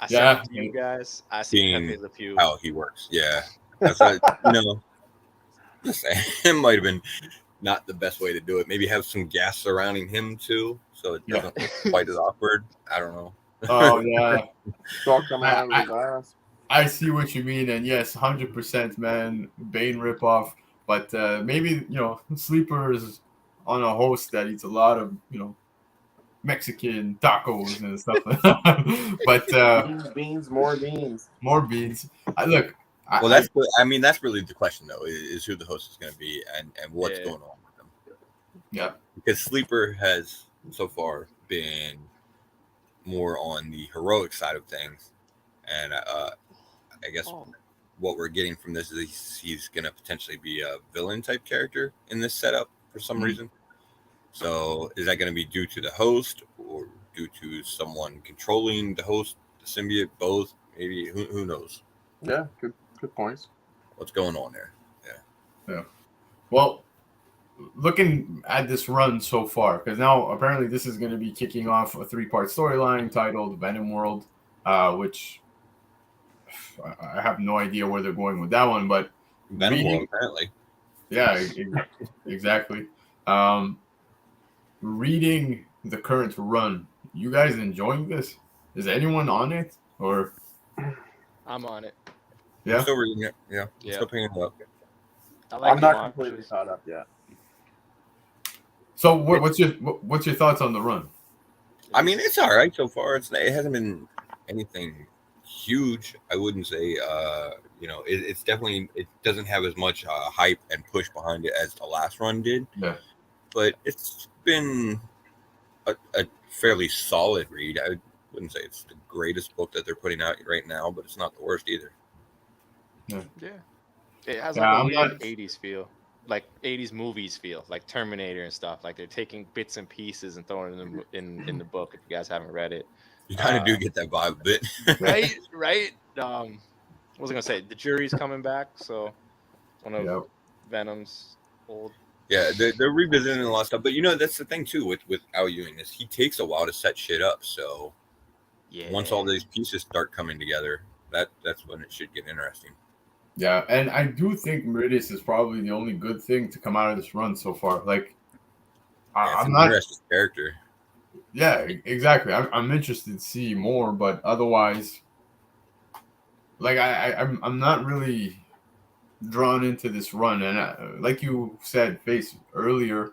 I Yeah. said to you guys, I see Seeing Pepe Le Pew. how he works. Yeah, that's what, just saying, it might have been not the best way to do it. Maybe have some gas surrounding him too, so it doesn't look quite as awkward. I don't know. Oh yeah, It's all coming out of his ass. I see what you mean, and yes, 100%, man, Bane ripoff. But maybe Sleeper's on a host that eats a lot of Mexican tacos and stuff. But Beans, more beans. more beans. Well, that's really the question though, is who the host is going to be and what's going on with them. Yeah, because Sleeper has so far been more on the heroic side of things, and I guess what we're getting from this is he's going to potentially be a villain type character in this setup for some reason. So is that going to be due to the host or due to someone controlling the host, the symbiote, both? Maybe, who knows? Yeah, good points. What's going on there? Yeah. Well, looking at this run so far, because now apparently this is going to be kicking off a 3-part storyline titled Venom World, which I have no idea where they're going with that one, but Venom World, apparently. Yeah, exactly. Reading the current run, you guys enjoying this? Is anyone on it or? I'm on it. Yeah, I'm still reading it. Yeah. Still picking it up. I'm not completely caught up yet. So what's your thoughts on the run? I mean, it's all right so far. It hasn't been anything huge. I wouldn't say. It's definitely, it doesn't have as much hype and push behind it as the last run did. Yeah. But it's been a fairly solid read. I wouldn't say it's the greatest book that they're putting out right now, but it's not the worst either. Yeah. It has like a weird 80s feel. Like 80s movies feel, like Terminator and stuff. Like they're taking bits and pieces and throwing them in the book. If you guys haven't read it, you kind of do get that vibe a bit, right? What was I gonna say? The Jury's coming back, so one of Venom's old. Yeah, they're revisiting a lot of stuff, but that's the thing too with Al Ewing is he takes a while to set shit up. So once all these pieces start coming together, that's when it should get interesting. Yeah, and I do think Meridius is probably the only good thing to come out of this run so far. Like, I'm not interesting character. Yeah, exactly. I'm interested to see more, but otherwise, like I'm not really drawn into this run. And like you said, Face earlier,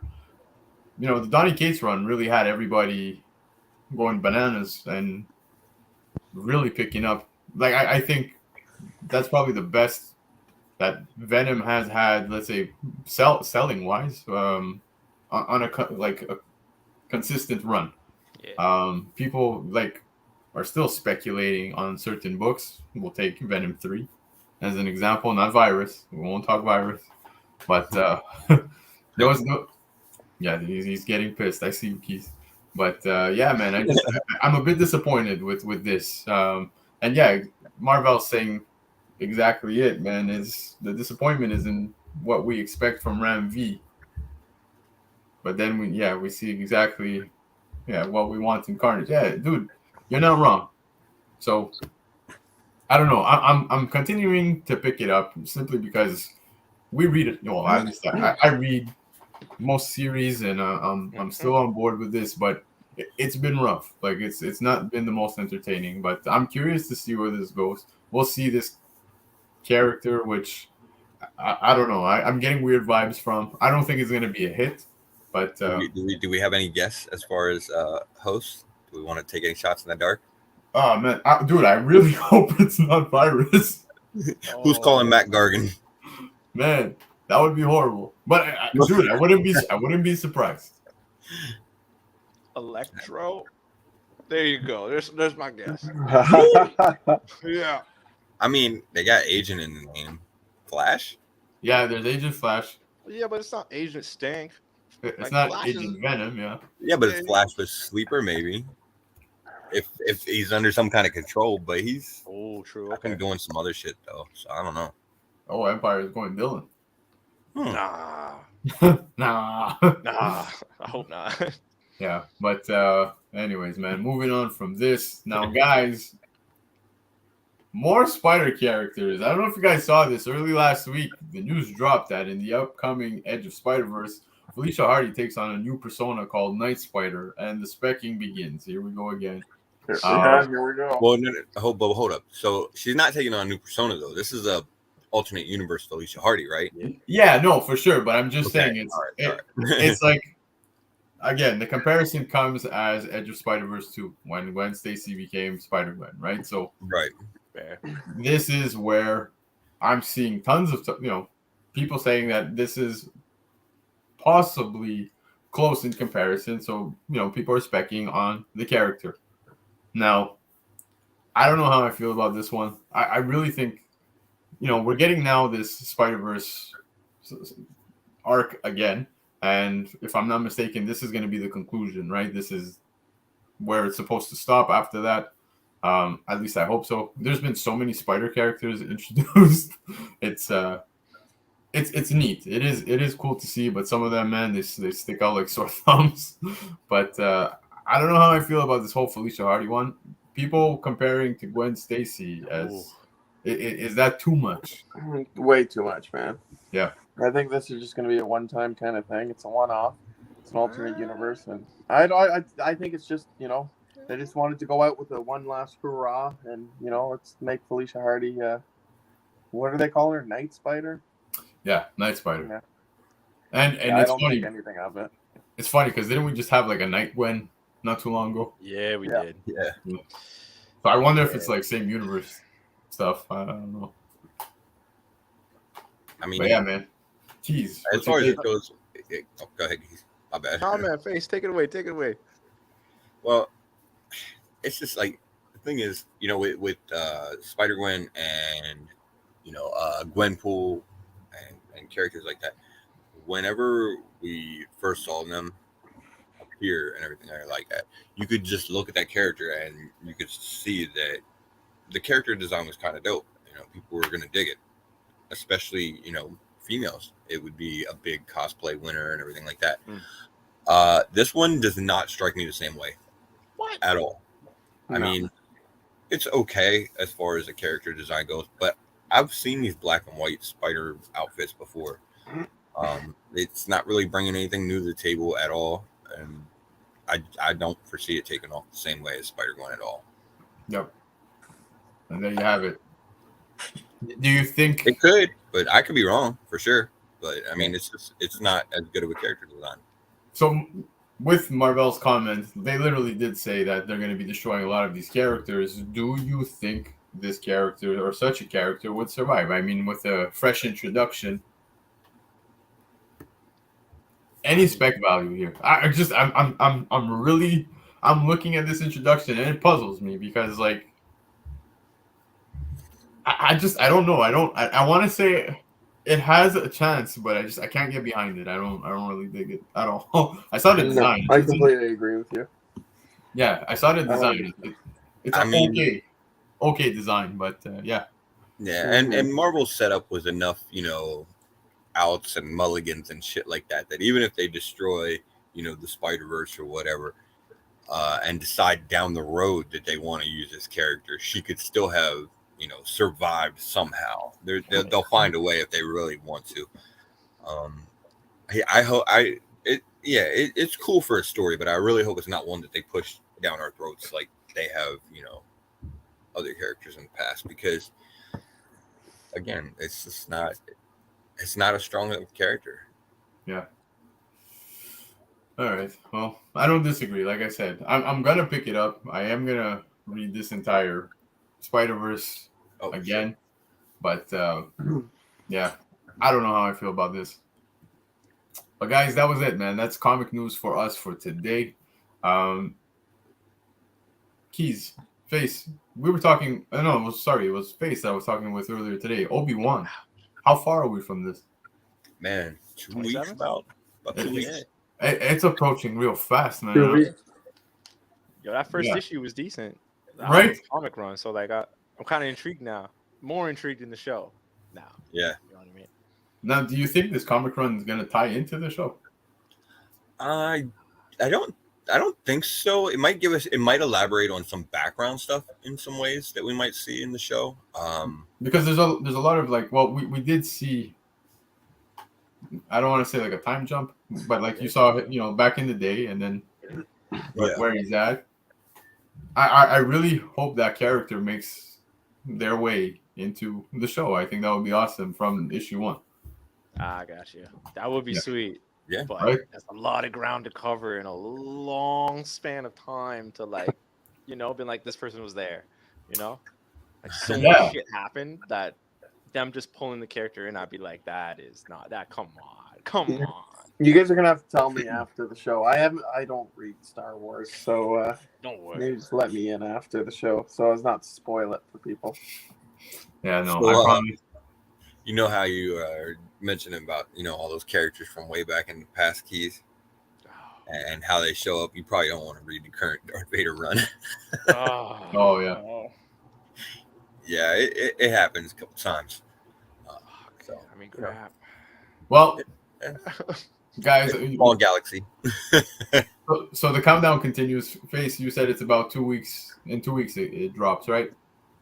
the Donny Cates run really had everybody going bananas and really picking up. Like I think that's probably the best that Venom has had, let's say, selling wise, on a consistent run. Yeah. People are still speculating on certain books. We'll take Venom 3 as an example, not Virus. We won't talk Virus, but there was no. Yeah, he's getting pissed. I see you, Keith. But yeah, man, I'm a bit disappointed with this. And yeah, Marvel's saying exactly it, man. Is the disappointment is in what we expect from Ram V. But then we see exactly what we want in Carnage. Yeah, dude, you're not wrong. So I don't know. I'm continuing to pick it up simply because we read it. Well, I read most series, and I'm still on board with this, but it's been rough. Like it's not been the most entertaining. But I'm curious to see where this goes. We'll see this character, which I don't know. I'm getting weird vibes from. I don't think it's gonna be a hit. But do we have any guess as far as hosts? Do we want to take any shots in the dark? Oh man, dude, I really hope it's not Virus. Who's calling Matt Gargan? Man, that would be horrible. But dude, I wouldn't be surprised. Electro. There you go. There's my guess. Yeah. I mean, they got Agent in the name. Flash? Yeah, there's Agent Flash. Yeah, but it's not Agent Stank. It's Like, not Flash Agent is- Venom, yeah. Yeah, but it's Yeah. Flash with Sleeper, maybe. If he's under some kind of control, but he's Oh, true. been Okay. doing some other shit though, so I don't know. Oh, Empire is going villain. Nah, Nah. nah. I hope not. Yeah, but anyways, man, moving on from this. Now, guys, more spider characters. I don't know if you guys saw this early last week. The news dropped that in the upcoming Edge of Spider-Verse, Felicia Hardy takes on a new persona called Night Spider, and the specking begins. Here we go again. Here we go. Well, no, hold up. So she's not taking on a new persona though. This is a alternate universe Felicia Hardy, right? Yeah, no, for sure. But I'm just Okay, saying it's all right. it's like, again, the comparison comes as Edge of Spider-Verse 2 when Gwen Stacy became Spider-Gwen, right? So Right. Fair. this is where I'm seeing tons of people saying that this is possibly close in comparison. So people are specking on the character. Now, I don't know how I feel about this one. I really think we're getting now this Spider-Verse arc again, and if I'm not mistaken, this is going to be the conclusion, right? This is where it's supposed to stop after that. At least I hope so. There's been so many spider characters introduced. It's neat. It is cool to see, but some of them, man, they stick out like sore thumbs. But I don't know how I feel about this whole Felicia Hardy one. People comparing to Gwen Stacy as is that too much? Way too much, man. Yeah. I think this is just going to be a one-time kind of thing. It's a one-off. It's an alternate universe, and I think it's just they just wanted to go out with a one last hurrah, and let's make Felicia Hardy. What do they call her? Night Spider. Yeah, Night Spider. Yeah. And I it's don't funny. think anything of it. It's funny because didn't we just have like a Night Gwen not too long ago? Yeah, we Yeah. did. Yeah. So I wonder if it's like same universe stuff. I don't know. I mean, But yeah, man. Jeez. as what's far as your it take? goes, go ahead. My bad. Oh man, Face, take it away. Take it away. Well, it's just like the thing is, with Spider Gwen and Gwenpool and characters like that. Whenever we first saw them appear and everything like that, you could just look at that character and you could see that the character design was kind of dope. People were gonna dig it, especially females. It would be a big cosplay winner and everything like that. This one does not strike me the same way. What? At all. I No. mean, it's okay as far as the character design goes, but I've seen these black and white spider outfits before. It's not really bringing anything new to the table at all, and I don't foresee it taking off the same way as Spider-Gwen at all. Yep. And there you have it. Do you think? It could, but I could be wrong for sure. But I mean, it's not as good of a character design. So, with Marvel's comments, they literally did say that they're going to be destroying a lot of these characters. Do you think this character or such a character would survive? I mean, with a fresh introduction, any spec value here? I'm looking at this introduction and it puzzles me because like I don't know. I want to say it has a chance, but I can't get behind it. I don't really dig it at all. I saw the design. I completely agree with you. Yeah, I saw the design. It's okay design, but yeah. Yeah, and Marvel's setup was enough, outs and mulligans and shit like that even if they destroy, the Spider-Verse or whatever, and decide down the road that they want to use this character, she could still have, survived somehow. They'll find a way if they really want to. I hope it's cool for a story, but I really hope it's not one that they push down our throats like they have, other characters in the past, because again, it's not a strong enough character. Yeah. All right. Well, I don't disagree. Like I said, I'm gonna pick it up. I am gonna read this entire Spider-Verse again, but yeah, I don't know how I feel about this. But guys, that was it, man. That's comic news for us for today. Keys, Face. We were talking. No, it was Face that I was talking with earlier today. Obi-Wan. How far are we from this? Man, 2 weeks 27? about 2 weeks. It's approaching real fast, man. 2 weeks. Yo, that first Yeah. issue was decent. Right? Comic run. So like, I'm kind of intrigued now. More intrigued in the show now. Yeah. You know what I mean? Now, do you think this comic run is gonna tie into the show? I don't think so. It might elaborate on some background stuff in some ways that we might see in the show. Because there's a lot of like, well, we did see. I don't want to say like a time jump, but like you saw, back in the day, and then where he's at. I really hope that character makes their way into the show. I think that would be awesome from issue 1. I got you. That would be sweet. Yeah. But Right. that's a lot of ground to cover in a long span of time to like, been like this person was there, like so much shit happened that them just pulling the character in, I'd be like, that is not that. Come on. You guys are gonna have to tell me after the show. I don't read Star Wars, so Don't worry. maybe just let me in after the show so as not to spoil it for people. Yeah, no, So, I promise. You know how you are mentioning about all those characters from way back in the past, Keith, and how they show up. You probably don't want to read the current Darth Vader run. Oh, yeah. Yeah, it happens a couple times. So I mean, crap. Well, guys, all galaxy. so the countdown continues. Face, you said it's about 2 weeks. In 2 weeks, it drops, right?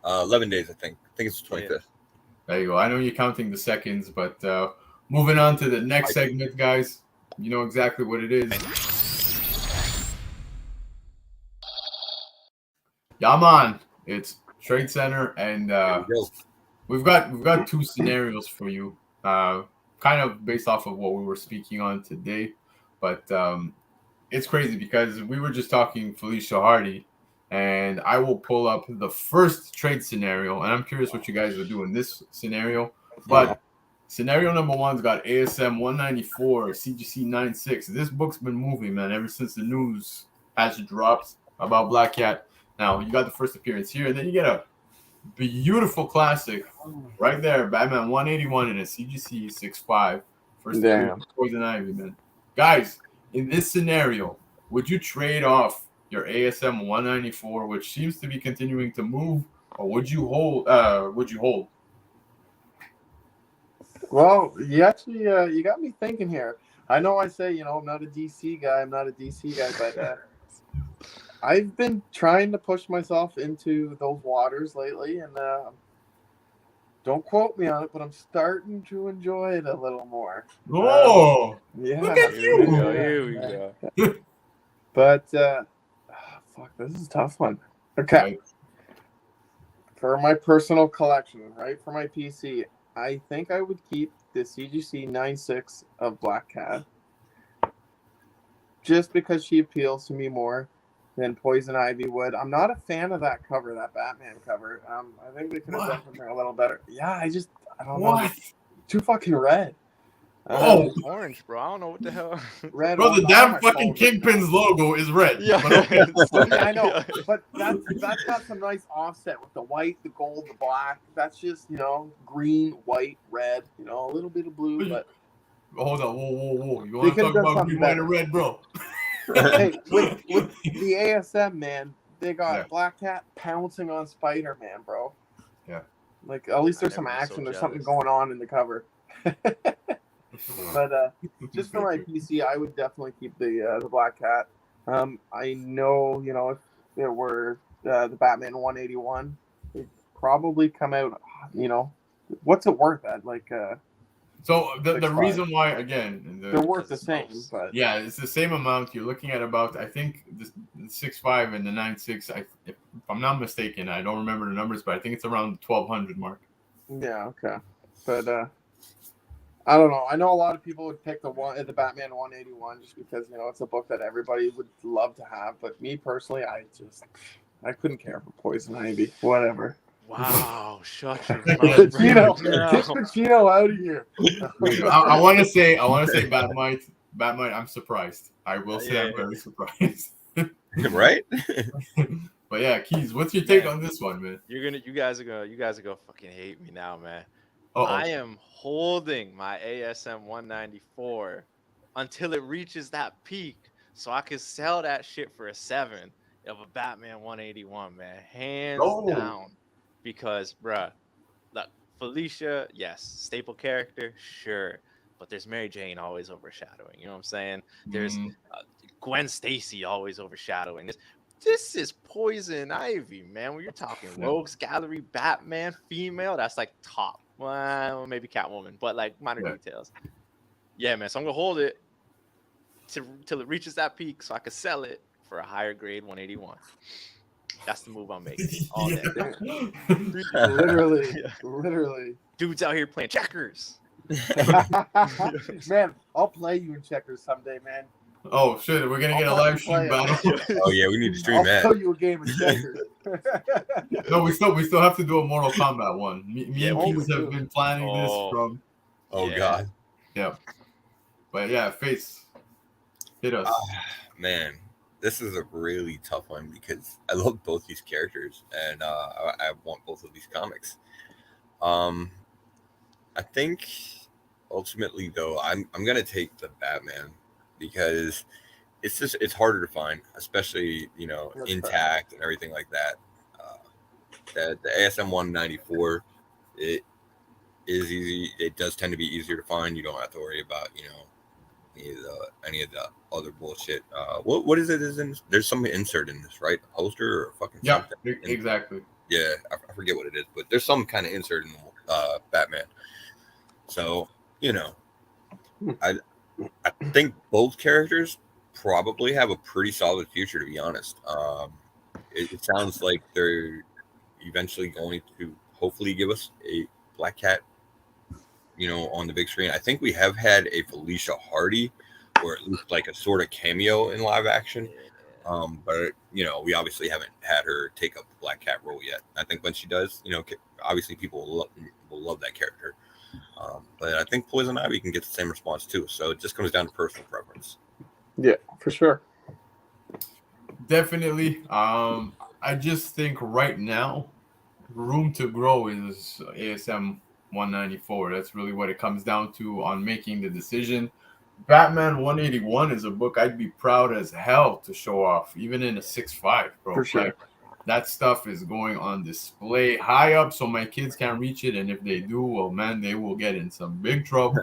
11 days, I think. I think it's the 25th. There you go. I know you're counting the seconds, but moving on to the next segment, guys. You know exactly what it is. Yeah, man. It's Tradecentre, and we've got 2 scenarios for you, kind of based off of what we were speaking on today. But it's crazy because we were just talking Felicia Hardy, and I will pull up the first trade scenario, and I'm curious what you guys will do in this scenario. But scenario number 1's got ASM 194, CGC 96. This book's been moving, man, ever since the news has dropped about Black Cat. Now, you got the first appearance here, and then you get a beautiful classic right there, Batman 181 in a CGC 65. First appearance, Poison Ivy, man. Guys, in this scenario, would you trade off your ASM 194, which seems to be continuing to move, or would you hold? Well, you actually you got me thinking here. I know I say I'm not a DC guy, but I've been trying to push myself into those waters lately, and don't quote me on it, but I'm starting to enjoy it a little more. Oh, yeah, look at you! Here we go. But fuck, this is a tough one. Okay. Right. For my personal collection, right? For my PC, I think I would keep the CGC 96 of Black Cat. Just because she appeals to me more than Poison Ivy would. I'm not a fan of that cover, that Batman cover. I think they could have done something a little better. Yeah, I don't know. Too fucking red. It's orange, bro. I don't know what the hell. Red. Bro, the damn fucking Kingpins logo is red. Yeah, I know, but that's got some nice offset with the white, the gold, the black. That's just green, white, red. A little bit of blue, but hold on, whoa! You want to talk about green, white, and red, bro? Hey, with the ASM, man, they got Black Cat pouncing on Spider-Man, bro. Yeah. Like, at least there's some action. There's something going on in the cover. But just for my PC, I would definitely keep the Black Cat. I know, if there were the Batman 181, it'd probably come out, what's it worth at? Like, so the reason why, again, they're worth the same, but yeah, it's the same amount. You're looking at about, I think, the 6.5 and the 9.6. If I'm not mistaken, I don't remember the numbers, but I think it's around the 1,200 mark. Yeah, okay, but I don't know. I know a lot of people would pick the Batman 181 just because it's a book that everybody would love to have. But me personally, I couldn't care for Poison Ivy. Whatever. Wow, shut your Get mouth. Pacino out of here. I want to say Batmite. I'm surprised. I will say I'm very surprised. Right? But yeah, Keys, what's your take on this one, man? You guys are gonna fucking hate me now, man. Uh-oh. I am holding my ASM 194 until it reaches that peak, so I can sell that shit for a 7 of a Batman 181, man, hands down. Because, bruh, look, Felicia, yes, staple character, sure, but there's Mary Jane always overshadowing. You know what I'm saying? There's Gwen Stacy always overshadowing. This is Poison Ivy, man. When you're talking Rogues Gallery, Batman, female, that's like top. Well, maybe Catwoman, but like minor details. Yeah, man. So I'm gonna hold it till it reaches that peak, so I can sell it for a higher grade 181. That's the move I'm making. All day. Literally. Dudes out here playing checkers. Man, I'll play you in checkers someday, man. Oh shit, we're gonna get a live stream battle. Oh yeah, we need to stream I'll that. play you a game of checkers. No, we still have to do a Mortal Kombat one. Me and Keys have been planning this from. Oh god. Yeah. But yeah, Face, hit us. Man, this is a really tough one because I love both these characters and I want both of these comics. I think ultimately though, I'm gonna take the Batman because it's harder to find, especially intact and everything like that. The ASM 194, it is easy. It does tend to be easier to find. You don't have to worry about any of the other bullshit. What is it? There's some insert in this, right? A poster or fucking something. Exactly. Yeah, I forget what it is, but there's some kind of insert in Batman. So I think both characters probably have a pretty solid future, to be honest. It sounds like they're eventually going to hopefully give us a Black Cat, on the big screen. I think we have had a Felicia Hardy, or at least like a sort of cameo in live action. But we obviously haven't had her take up the Black Cat role yet. I think when she does, obviously people will love that character. But I think Poison Ivy can get the same response too. So it just comes down to personal preference. Yeah, for sure. Definitely. I just think right now, room to grow is ASM 194. That's really what it comes down to on making the decision. Batman 181 is a book I'd be proud as hell to show off, even in a 6.5, bro. For sure. Like, that stuff is going on display high up so my kids can't reach it, and if they do, well, man, they will get in some big trouble.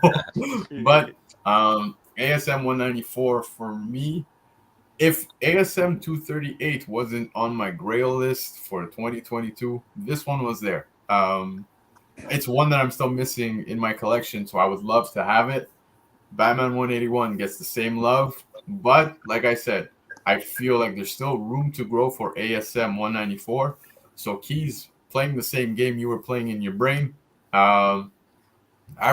But ASM 194 for me, if ASM 238 wasn't on my grail list for 2022, this one was there. It's one that I'm still missing in my collection, so I would love to have it. Batman 181 gets the same love, but like I said, I feel like there's still room to grow for ASM 194. So Keys, playing the same game you were playing in your brain, I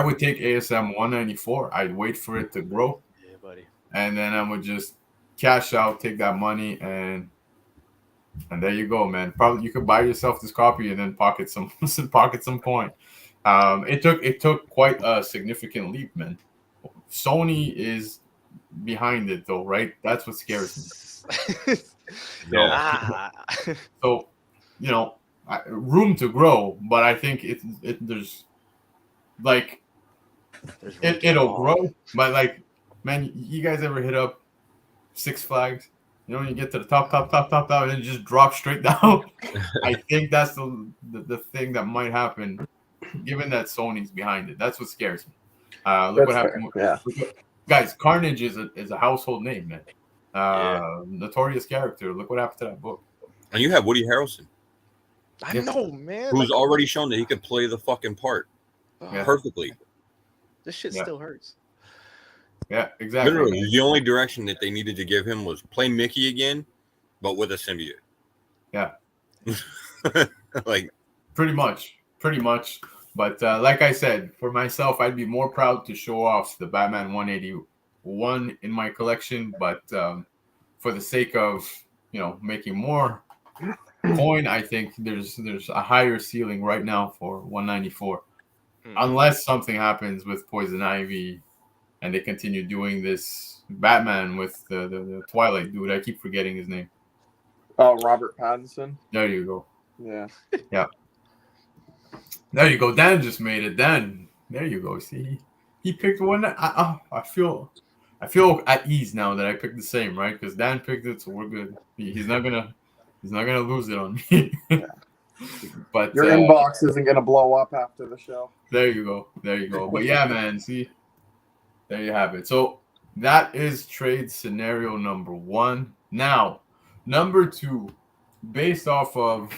would take ASM 194. I'd wait for it to grow. Yeah, buddy. And then I would just cash out, take that money, and there you go, man. Probably you could buy yourself this copy and then pocket some coin. It took quite a significant leap, man. Sony is behind it though, right? That's what scares me. So room to grow, but I think it'll grow. But like, man, you guys ever hit up Six Flags? You get to the top, and then just drop straight down. I think that's the thing that might happen, given that Sony's behind it. That's what scares me. Look what happened. Guys, Carnage is a household name, man. Notorious character. Look what happened to that book. And you have Woody Harrelson. I know, man. Who's already shown that he could play the fucking part perfectly. This shit still hurts. Yeah, exactly. Literally, the only direction that they needed to give him was play Mickey again, but with a symbiote. Yeah. Like pretty much. But like I said, for myself, I'd be more proud to show off the Batman 181 in my collection. But for the sake of making more coin, I think there's a higher ceiling right now for 194, unless something happens with Poison Ivy and they continue doing this Batman with the Twilight dude. I keep forgetting his name. Oh, Robert Pattinson. There you go. Yeah. There you go. Dan just made it. Dan. There you go. See, he picked one. I feel at ease now that I picked the same, right? Because Dan picked it, so we're good. He's not gonna lose it on me. But Your inbox isn't gonna blow up after the show. there you go. There you go. But yeah, man. See, there you have it. So that is trade scenario number 1. Now, number 2, based off of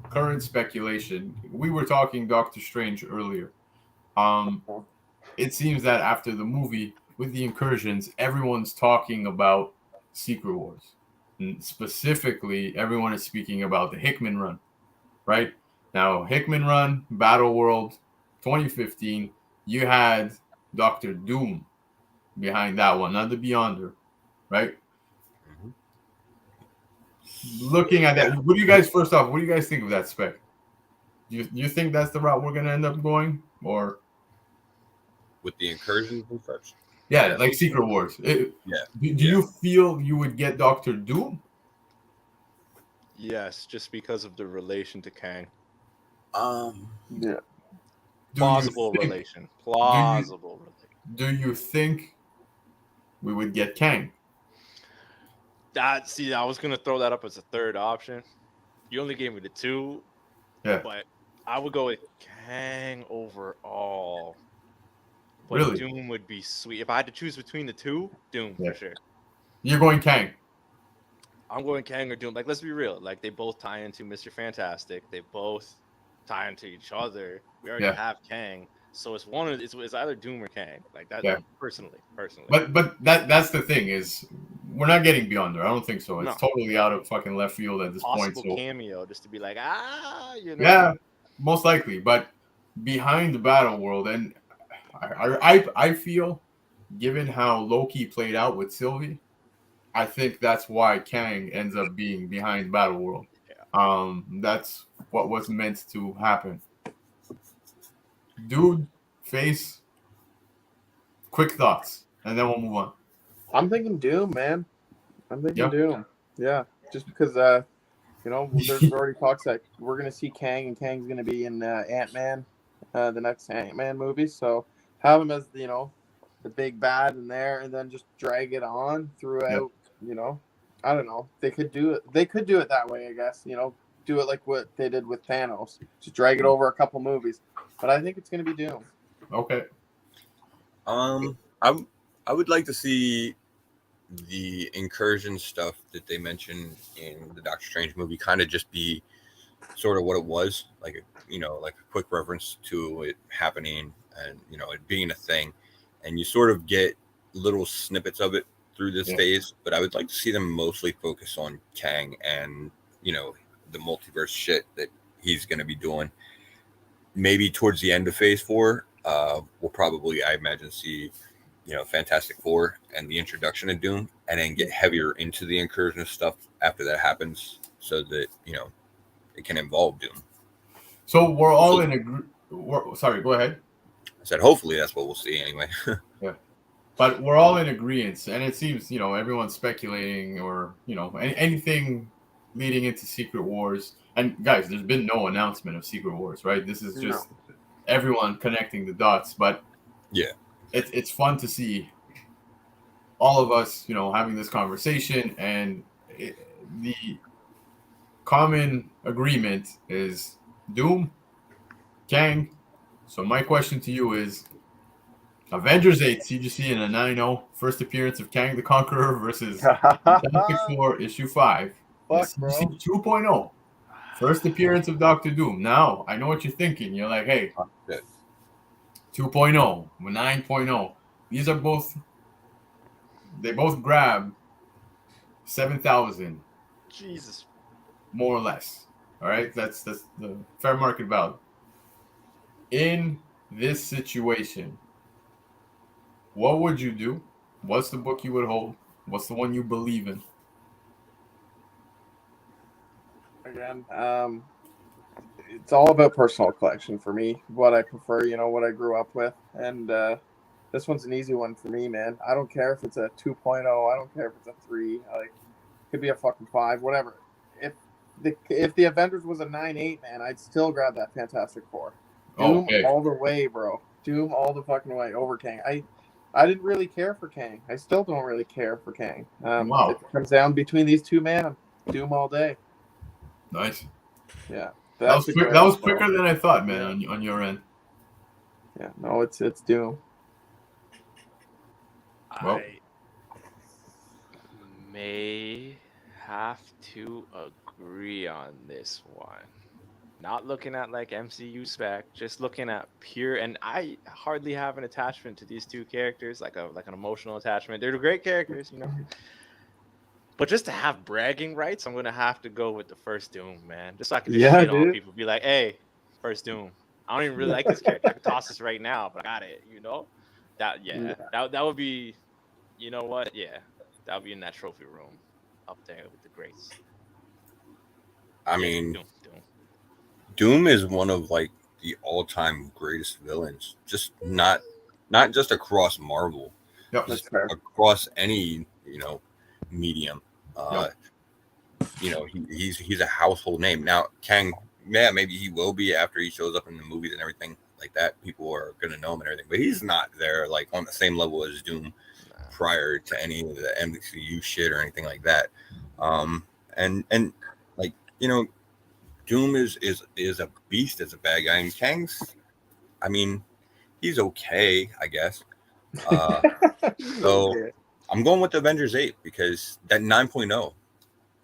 current speculation, we were talking Doctor Strange earlier. It seems that after the movie with the incursions, everyone's talking about Secret Wars. And specifically, everyone is speaking about the Hickman run, right? Now, Hickman run, Battle World, 2015, you had Doctor Doom behind that one, not the Beyonder, right? Looking at that, what do you guys think of that spec? Do you think that's the route we're gonna end up going, or with the incursions and such? Yeah, like Secret Wars. Do you feel you would get Doctor Doom? Yes, just because of the relation to Kang. Yeah. Plausible relation. Plausible relation. Do you think we would get Kang? I was gonna throw that up as a third option. You only gave me the 2. Yeah. But I would go with Kang overall. But Really? Doom would be sweet. If I had to choose between the 2, Doom for sure. You're going Kang. I'm going Kang or Doom. Like, let's be real. Like, they both tie into Mr. Fantastic. They both tie into each other. We already have Kang. So it's either Doom or Kang. Like that personally. But that's the thing is we're not getting Beyonder. I don't think so. It's totally out of fucking left field at this point. Possible cameo just to be like, you know. Yeah, most likely. But behind the Battle World, and I feel, given how Loki played out with Sylvie, I think that's why Kang ends up being behind Battle World. Yeah. That's what was meant to happen. Dude, Face, quick thoughts, and then we'll move on. I'm thinking Doom, man. I'm thinking Doom. Yeah, just because there's already talks that we're gonna see Kang, and Kang's gonna be in Ant-Man, the next Ant-Man movie. So have him as the big bad in there, and then just drag it on throughout. I don't know. They could do it. They could do it that way, I guess. Do it like what they did with Thanos. Just drag it over a couple movies. But I think it's going to be Doom. Okay. I would like to see the incursion stuff that they mentioned in the Doctor Strange movie kind of just be sort of what it was, like a quick reference to it happening and it being a thing, and you sort of get little snippets of it through this phase. But I would like to see them mostly focus on Kang and the multiverse shit that he's going to be doing. Maybe towards the end of Phase 4, we'll probably, I imagine, see, Fantastic Four and the introduction of Doom, and then get heavier into the incursion stuff after that happens, so that it can involve Doom. So we're all in agreement. Sorry, go ahead. I said hopefully that's what we'll see anyway. Yeah, but we're all in agreement, and it seems everyone's speculating or anything leading into Secret Wars. And guys, there's been no announcement of Secret Wars, right? This is just everyone connecting the dots. But yeah, it's fun to see all of us, having this conversation, and the common agreement is Doom, Kang. So my question to you is: Avengers 8 CGC in a 9-0, first appearance of Kang the Conqueror versus Fantastic Four issue 5. CGC 2.0. First appearance of Doctor Doom. Now, I know what you're thinking. You're like, hey, 2.0, 9.0. These are they both grab 7,000. Jesus. More or less. All right? That's the fair market value. In this situation, what would you do? What's the book you would hold? What's the one you believe in? Again, it's all about personal collection for me. What I prefer, what I grew up with, and this one's an easy one for me, man. I don't care if it's a 2.0. I don't care if it's a 3. Like, it could be a fucking 5, whatever. if the Avengers was a 9-8, man, I'd still grab that Fantastic Four. Doom all the way, bro. Doom all the fucking way over Kang. I didn't really care for Kang. I still don't really care for Kang. Wow. If it comes down between these two, man, Doom all day. Nice. Yeah. That was That's quicker than I thought, man, on your end. Yeah, no, it's Doom. Well. I may have to agree on this one. Not looking at like MCU spec, just looking at pure. And I hardly have an attachment to these two characters, like an emotional attachment. They're great characters, you know. But just to have bragging rights, I'm gonna have to go with the first Doom, man. Just so I can just shit on people, be like, "Hey, first Doom. I don't even really like this character. I could toss this right now, but I got it." You know, that would be, you know what? Yeah, that would be in that trophy room, up there with the greats. I mean, Doom is one of like the all-time greatest villains. Just not just across Marvel, just across any medium. He's a household name now. Kang, maybe he will be after he shows up in the movies and everything like that. People are gonna know him and everything, but he's not there like on the same level as Doom prior to any of the MCU shit or anything like that. And like Doom is a beast as a bad guy, and Kang's, I mean, he's okay, I guess. So I'm going with Avengers 8 because that 9.0,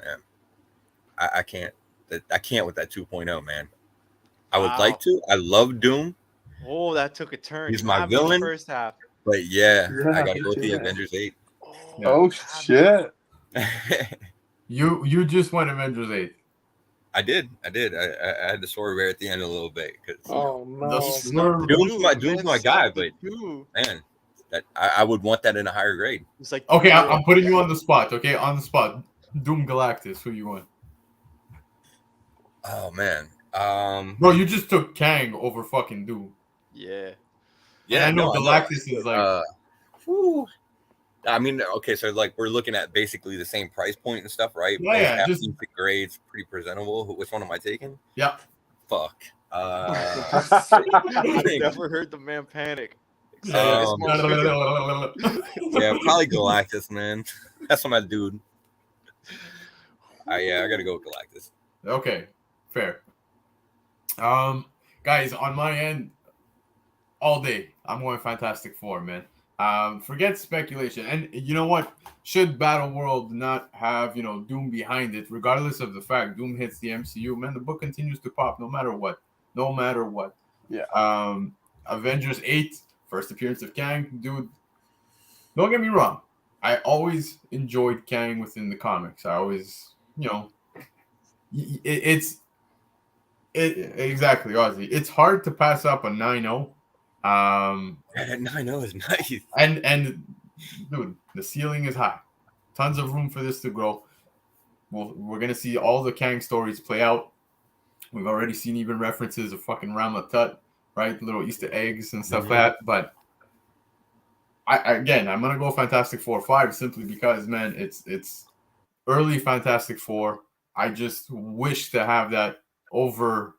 man, I can't with that 2.0, man. I would like to. I love Doom. Oh, that took a turn. He's my villain. First half. But I gotta go with the Avengers 8. Oh shit! You just went Avengers 8. I did. I had the story right at the end a little bit because Doom's my guy, but man, that I would want that in a higher grade. It's like, okay, I'm putting you on the spot. Okay, on the spot. Doom Galactus. Who you want? Oh man, bro, you just took Kang over fucking Doom. Yeah. Yeah, I know Galactus is like. I mean, okay, so like we're looking at basically the same price point and stuff, right? Yeah, just the grades pretty presentable. Which one am I taking? Yeah. Fuck. I've never heard the man panic. Yeah, probably Galactus, man. That's what my dude. I gotta go with Galactus. Okay, fair. Guys, on my end, all day, I'm going Fantastic Four, man. Forget speculation. And you know what? Should Battle World not have, Doom behind it, regardless of the fact Doom hits the MCU, man, the book continues to pop no matter what. No matter what. Yeah. Avengers 8, first appearance of Kang. Dude, don't get me wrong. I always enjoyed Kang within the comics. I always, exactly, Ozzy. It's hard to pass up a 9-0. 9-0 is nice. And dude, the ceiling is high. Tons of room for this to grow. We're gonna see all the Kang stories play out. We've already seen even references of fucking Rama Tut, right? Little Easter eggs and stuff like that. But I'm gonna go Fantastic Four 5 simply because, man, it's early Fantastic Four. I just wish to have that over,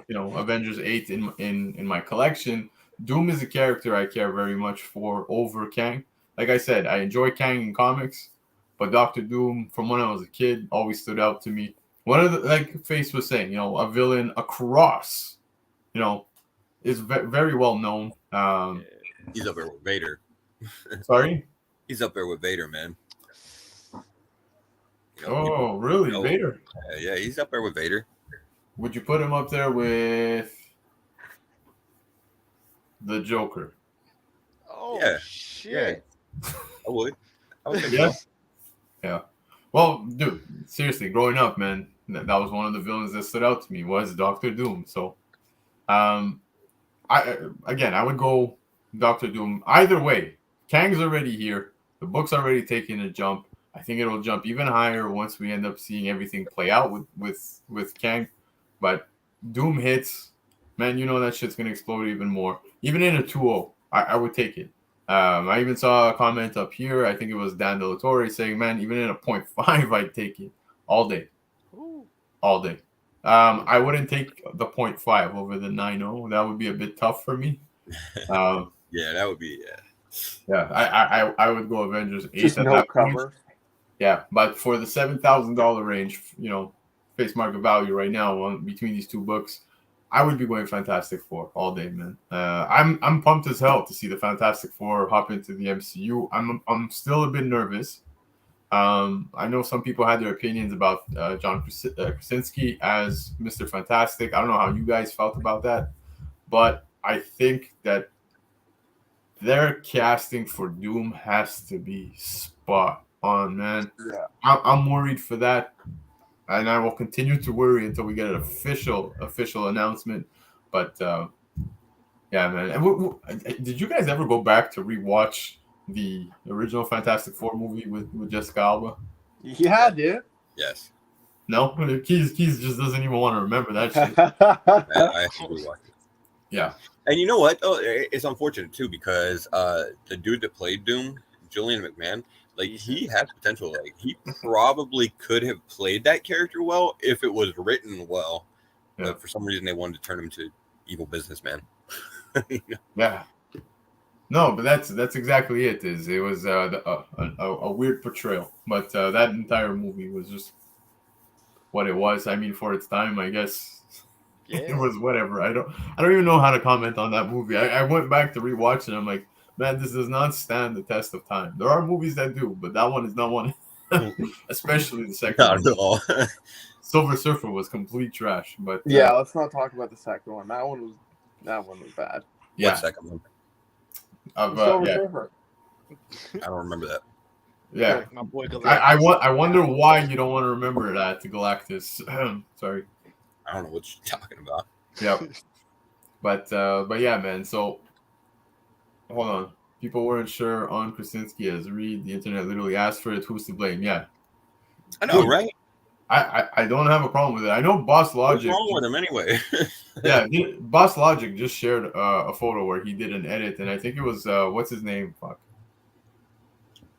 Avengers 8 in my collection. Doom is a character I care very much for over Kang. Like I said, I enjoy Kang in comics, but Dr. Doom, from when I was a kid, always stood out to me. One of the, like Face was saying, a villain across, is very well known. He's up there with Vader. Sorry? He's up there with Vader, man. Really? Vader? Yeah, he's up there with Vader. Would you put him up there with the Joker? Oh, yeah. Shit. Yeah. I would think Yeah. so. Yeah. Well, dude, seriously, growing up, man, that was one of the villains that stood out to me was Dr. Doom. So, I would go Dr. Doom. Either way, Kang's already here. The book's already taking a jump. I think it'll jump even higher once we end up seeing everything play out with Kang. But Doom hits, man, that shit's going to explode even more. Even in a 2-0, I would take it. I even saw a comment up here. I think it was Dan De La Torre saying, man, even in a 0.5, I'd take it all day. Ooh. all day. I wouldn't take the 0.5 over the 9.0. That would be a bit tough for me. Yeah, that would be Yeah, I would go Avengers 8 Just at no that point. cover. Yeah, but for the $7,000 range, face market value right now between these two books, I would be going Fantastic Four all day, man. I'm pumped as hell to see the Fantastic Four hop into the MCU. I'm still a bit nervous. I know some people had their opinions about John Krasinski as Mr. Fantastic. I don't know how you guys felt about that, but I think that their casting for Doom has to be spot on, man. Yeah. I'm worried for that, and I will continue to worry until we get an official announcement. But yeah, man. And did you guys ever go back to rewatch the original Fantastic Four movie with Jessica Alba? Yeah, dude. yes. No, Keys just doesn't even want to remember that shit. I have to rewatch it. Yeah, And you know what? Oh, it's unfortunate too because the dude that played Doom, Julian McMahon, like he has potential. Like he probably could have played that character well if it was written well. Yeah. But for some reason, they wanted to turn him to evil businessman. yeah. No, but that's exactly it. It was a weird portrayal, but that entire movie was just what it was. I mean, for its time, I guess. It was whatever. I don't even know how to comment on that movie. I went back to rewatch it. I'm like, man, this does not stand the test of time. There are movies that do, but that one is not one. Especially the second Not one. at all. Silver Surfer was complete trash. But Yeah, let's not talk about the second one. That one was bad. yeah, What second one? Silver yeah, Surfer. I don't remember that. yeah. My boy I wonder why you don't want to remember that to Galactus. Sorry. I don't know what you're talking about. Yep. But yeah, man. So hold on. People weren't sure on Krasinski as Reed. The internet literally asked for it. Who's to blame? Yeah. I know, right? I don't have a problem with it. I know Boss What's Logic. wrong with him anyway? Yeah, Boss Logic just shared a photo where he did an edit, and I think it was what's his name? Fuck.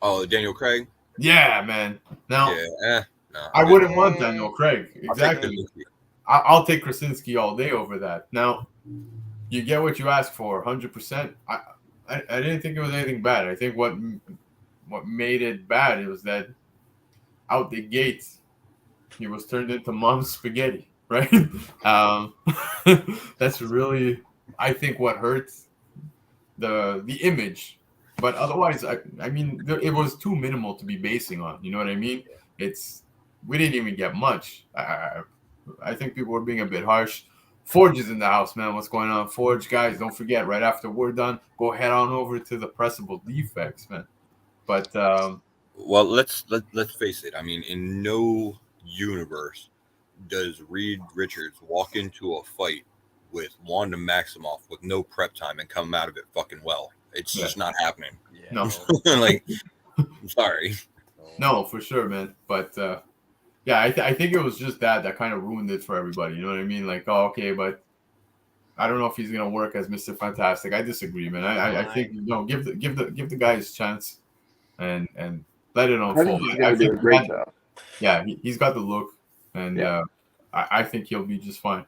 Oh, Daniel Craig. Yeah, man. Now Yeah. No, I wouldn't want Daniel Craig. I'll take Exactly. Krasinski. I'll take Krasinski all day over that. Now, you get what you ask for, 100%. I didn't think it was anything bad. I think what made it bad was that out the gate, he was turned into mom's spaghetti, right? That's really, I think, what hurts the image. But otherwise, I mean, it was too minimal to be basing on. You know what I mean? We didn't even get much. I think people were being a bit harsh. Forge is in the house, man. What's going on? Forge, guys, don't forget, right after we're done, go head on over to the pressable defects, man. But Well, let's face it. I mean, in no universe does Reed Richards walk into a fight with Wanda Maximoff with no prep time and come out of it fucking well. It's just not happening. Yeah. no, Like, I'm sorry. no, for sure, man. But yeah, I think it was just that kind of ruined it for everybody. You know what I mean? Like, oh, okay, but I don't know if he's gonna work as Mr. Fantastic. I disagree, man. I think give the guy his chance and let it I unfold. think he's gonna do a great job. Yeah, he's got the look, and Yeah. I think he'll be just fine.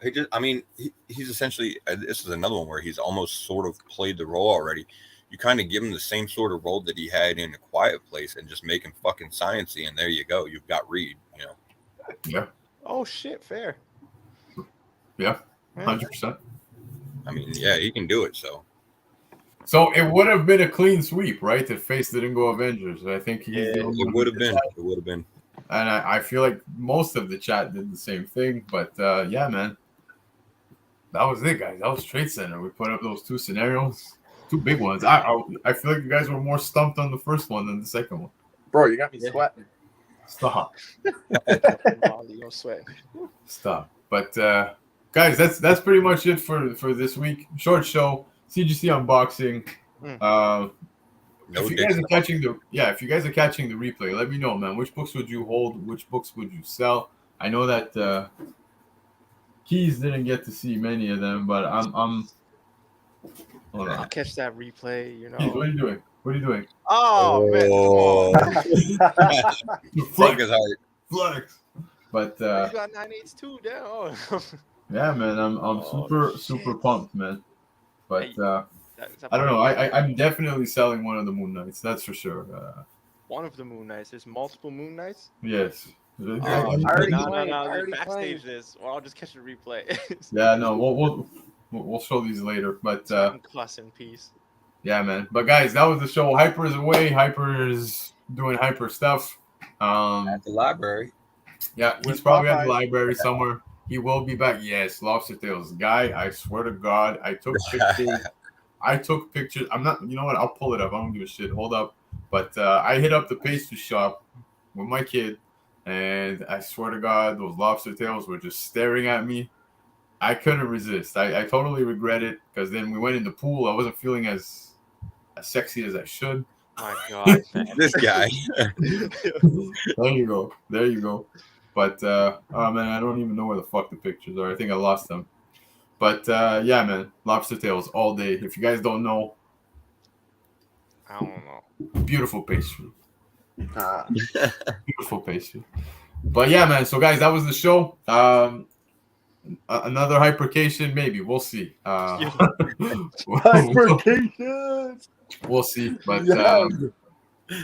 He's essentially, this is another one where he's almost sort of played the role already. You kind of give him the same sort of role that he had in A Quiet Place and just make him fucking sciencey, and there you go. You've got Reed, you know. Yeah, Oh shit, fair. yeah, 100%. I mean, yeah, he can do it, so. So it would have been a clean sweep, right? If Face didn't go Avengers. I think It would have been. It would have been. And I feel like most of the chat did the same thing. But yeah, man. That was it, guys. That was Tradecentre. We put up those two scenarios. Two big ones. I feel like you guys were more stumped on the first one than the second one. Bro, you got me sweating. Stop. No sweat. Stop. But guys, that's pretty much it for this week. Short show. CGC unboxing. If you guys are catching the replay, let me know, man. Which books would you hold? Which books would you sell? I know that Keys didn't get to see many of them, but I'm hold I'll on. catch that replay, you know. Keys, what are you doing? What are you doing? Oh, man. Oh. Flex. Frank is hard. Flex. But You got 9/8 too, damn. Oh. yeah, man, I'm Oh, super shit. pumped, man. But Hey, Is that I don't part know. of it? I'm definitely selling one of the Moon Knights. That's for sure. One of the Moon Knights. There's multiple Moon Knights. Yes. Oh, I already no, played, I no. already Backstage played. this, or I'll just catch the replay. Yeah, no, we'll show these later. But So I can cuss in peace. yeah, man. But guys, that was the show. Hyper is away. Hyper is doing hyper stuff. At the library. Yeah, he's With probably at the Popeyes. library somewhere. He will be back. Yes, Lobster Tails guy. I swear to God, I took pictures. I'm not. You know what? I'll pull it up. I don't give a shit. Hold up. But I hit up the pastry shop with my kid, and I swear to God, those lobster tails were just staring at me. I couldn't resist. I totally regret it because then we went in the pool. I wasn't feeling as sexy as I should. My God, man. This guy. There you go. There you go. But oh man, I don't even know where the fuck the pictures are. I think I lost them. But yeah, man, lobster tails all day. If you guys don't know, I don't know. beautiful pastry. Beautiful pastry. But yeah, man. So guys, that was the show. Another hypercation, maybe. We'll see. Hypercation. We'll see. But Yes.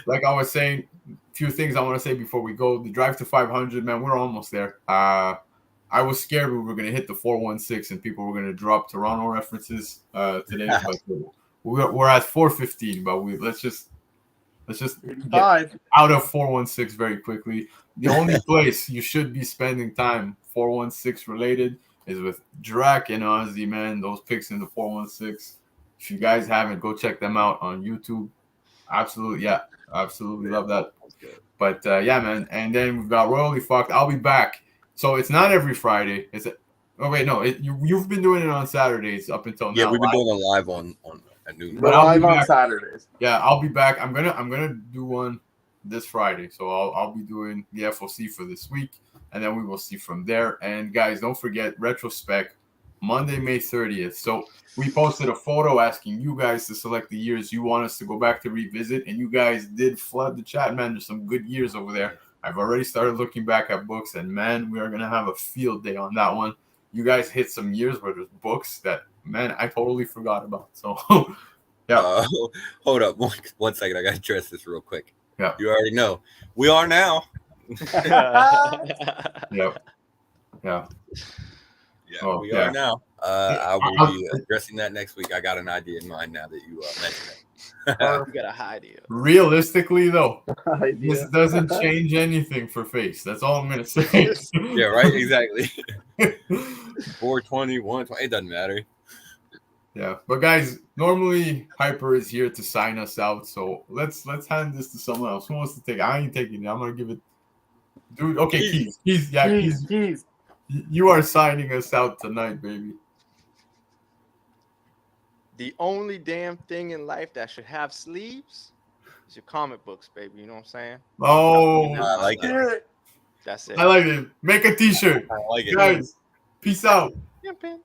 like I was saying, a few things I want to say before we go. The drive to 500, man, we're almost there. I was scared we were going to hit the 416 and people were going to drop Toronto references today. But we're at 415, but let's just get out of 416 very quickly. The only place you should be spending time 416 related is with Drac and Ozzy, man. Those pics in the 416. If you guys haven't, go check them out on YouTube. Absolutely love that. But yeah, man. And then we've got Royally Fucked. I'll be back. So it's not every Friday. You've been doing it on Saturdays up until now. Yeah, we've been doing a live on at noon. But I'll be live on back. Saturdays. Yeah, I'll be back. I'm gonna do one this Friday. So I'll be doing the FOC for this week, and then we will see from there. And guys, don't forget Retrospect Monday, May 30th. So we posted a photo asking you guys to select the years you want us to go back to revisit, and you guys did flood the chat, man. There's some good years over there. I've already started looking back at books, and man, we are gonna have a field day on that one. You guys hit some years where there's books that, man, I totally forgot about. So yeah. Hold up 1 second. I gotta address this real quick. Yeah. You already know. We are now. Yep. Yeah. Yeah, we are now. I will be addressing that next week. I got an idea in mind now that you mentioned it. You got a idea. Realistically, though, Idea. this doesn't change anything for Face. That's all I'm gonna say. Yeah, right. Exactly. 420, 120. It doesn't matter. Yeah, but guys, normally Hyper is here to sign us out. So let's hand this to someone else. Who wants to take it? I ain't taking it. I'm gonna give it. Dude, okay, Keys. Keys. You are signing us out tonight, baby. The only damn thing in life that should have sleeves is your comic books, baby. You know what I'm saying? Oh, I like it. That's it. I like it. Make a t-shirt. I like it. Guys, peace out. Pimpin'.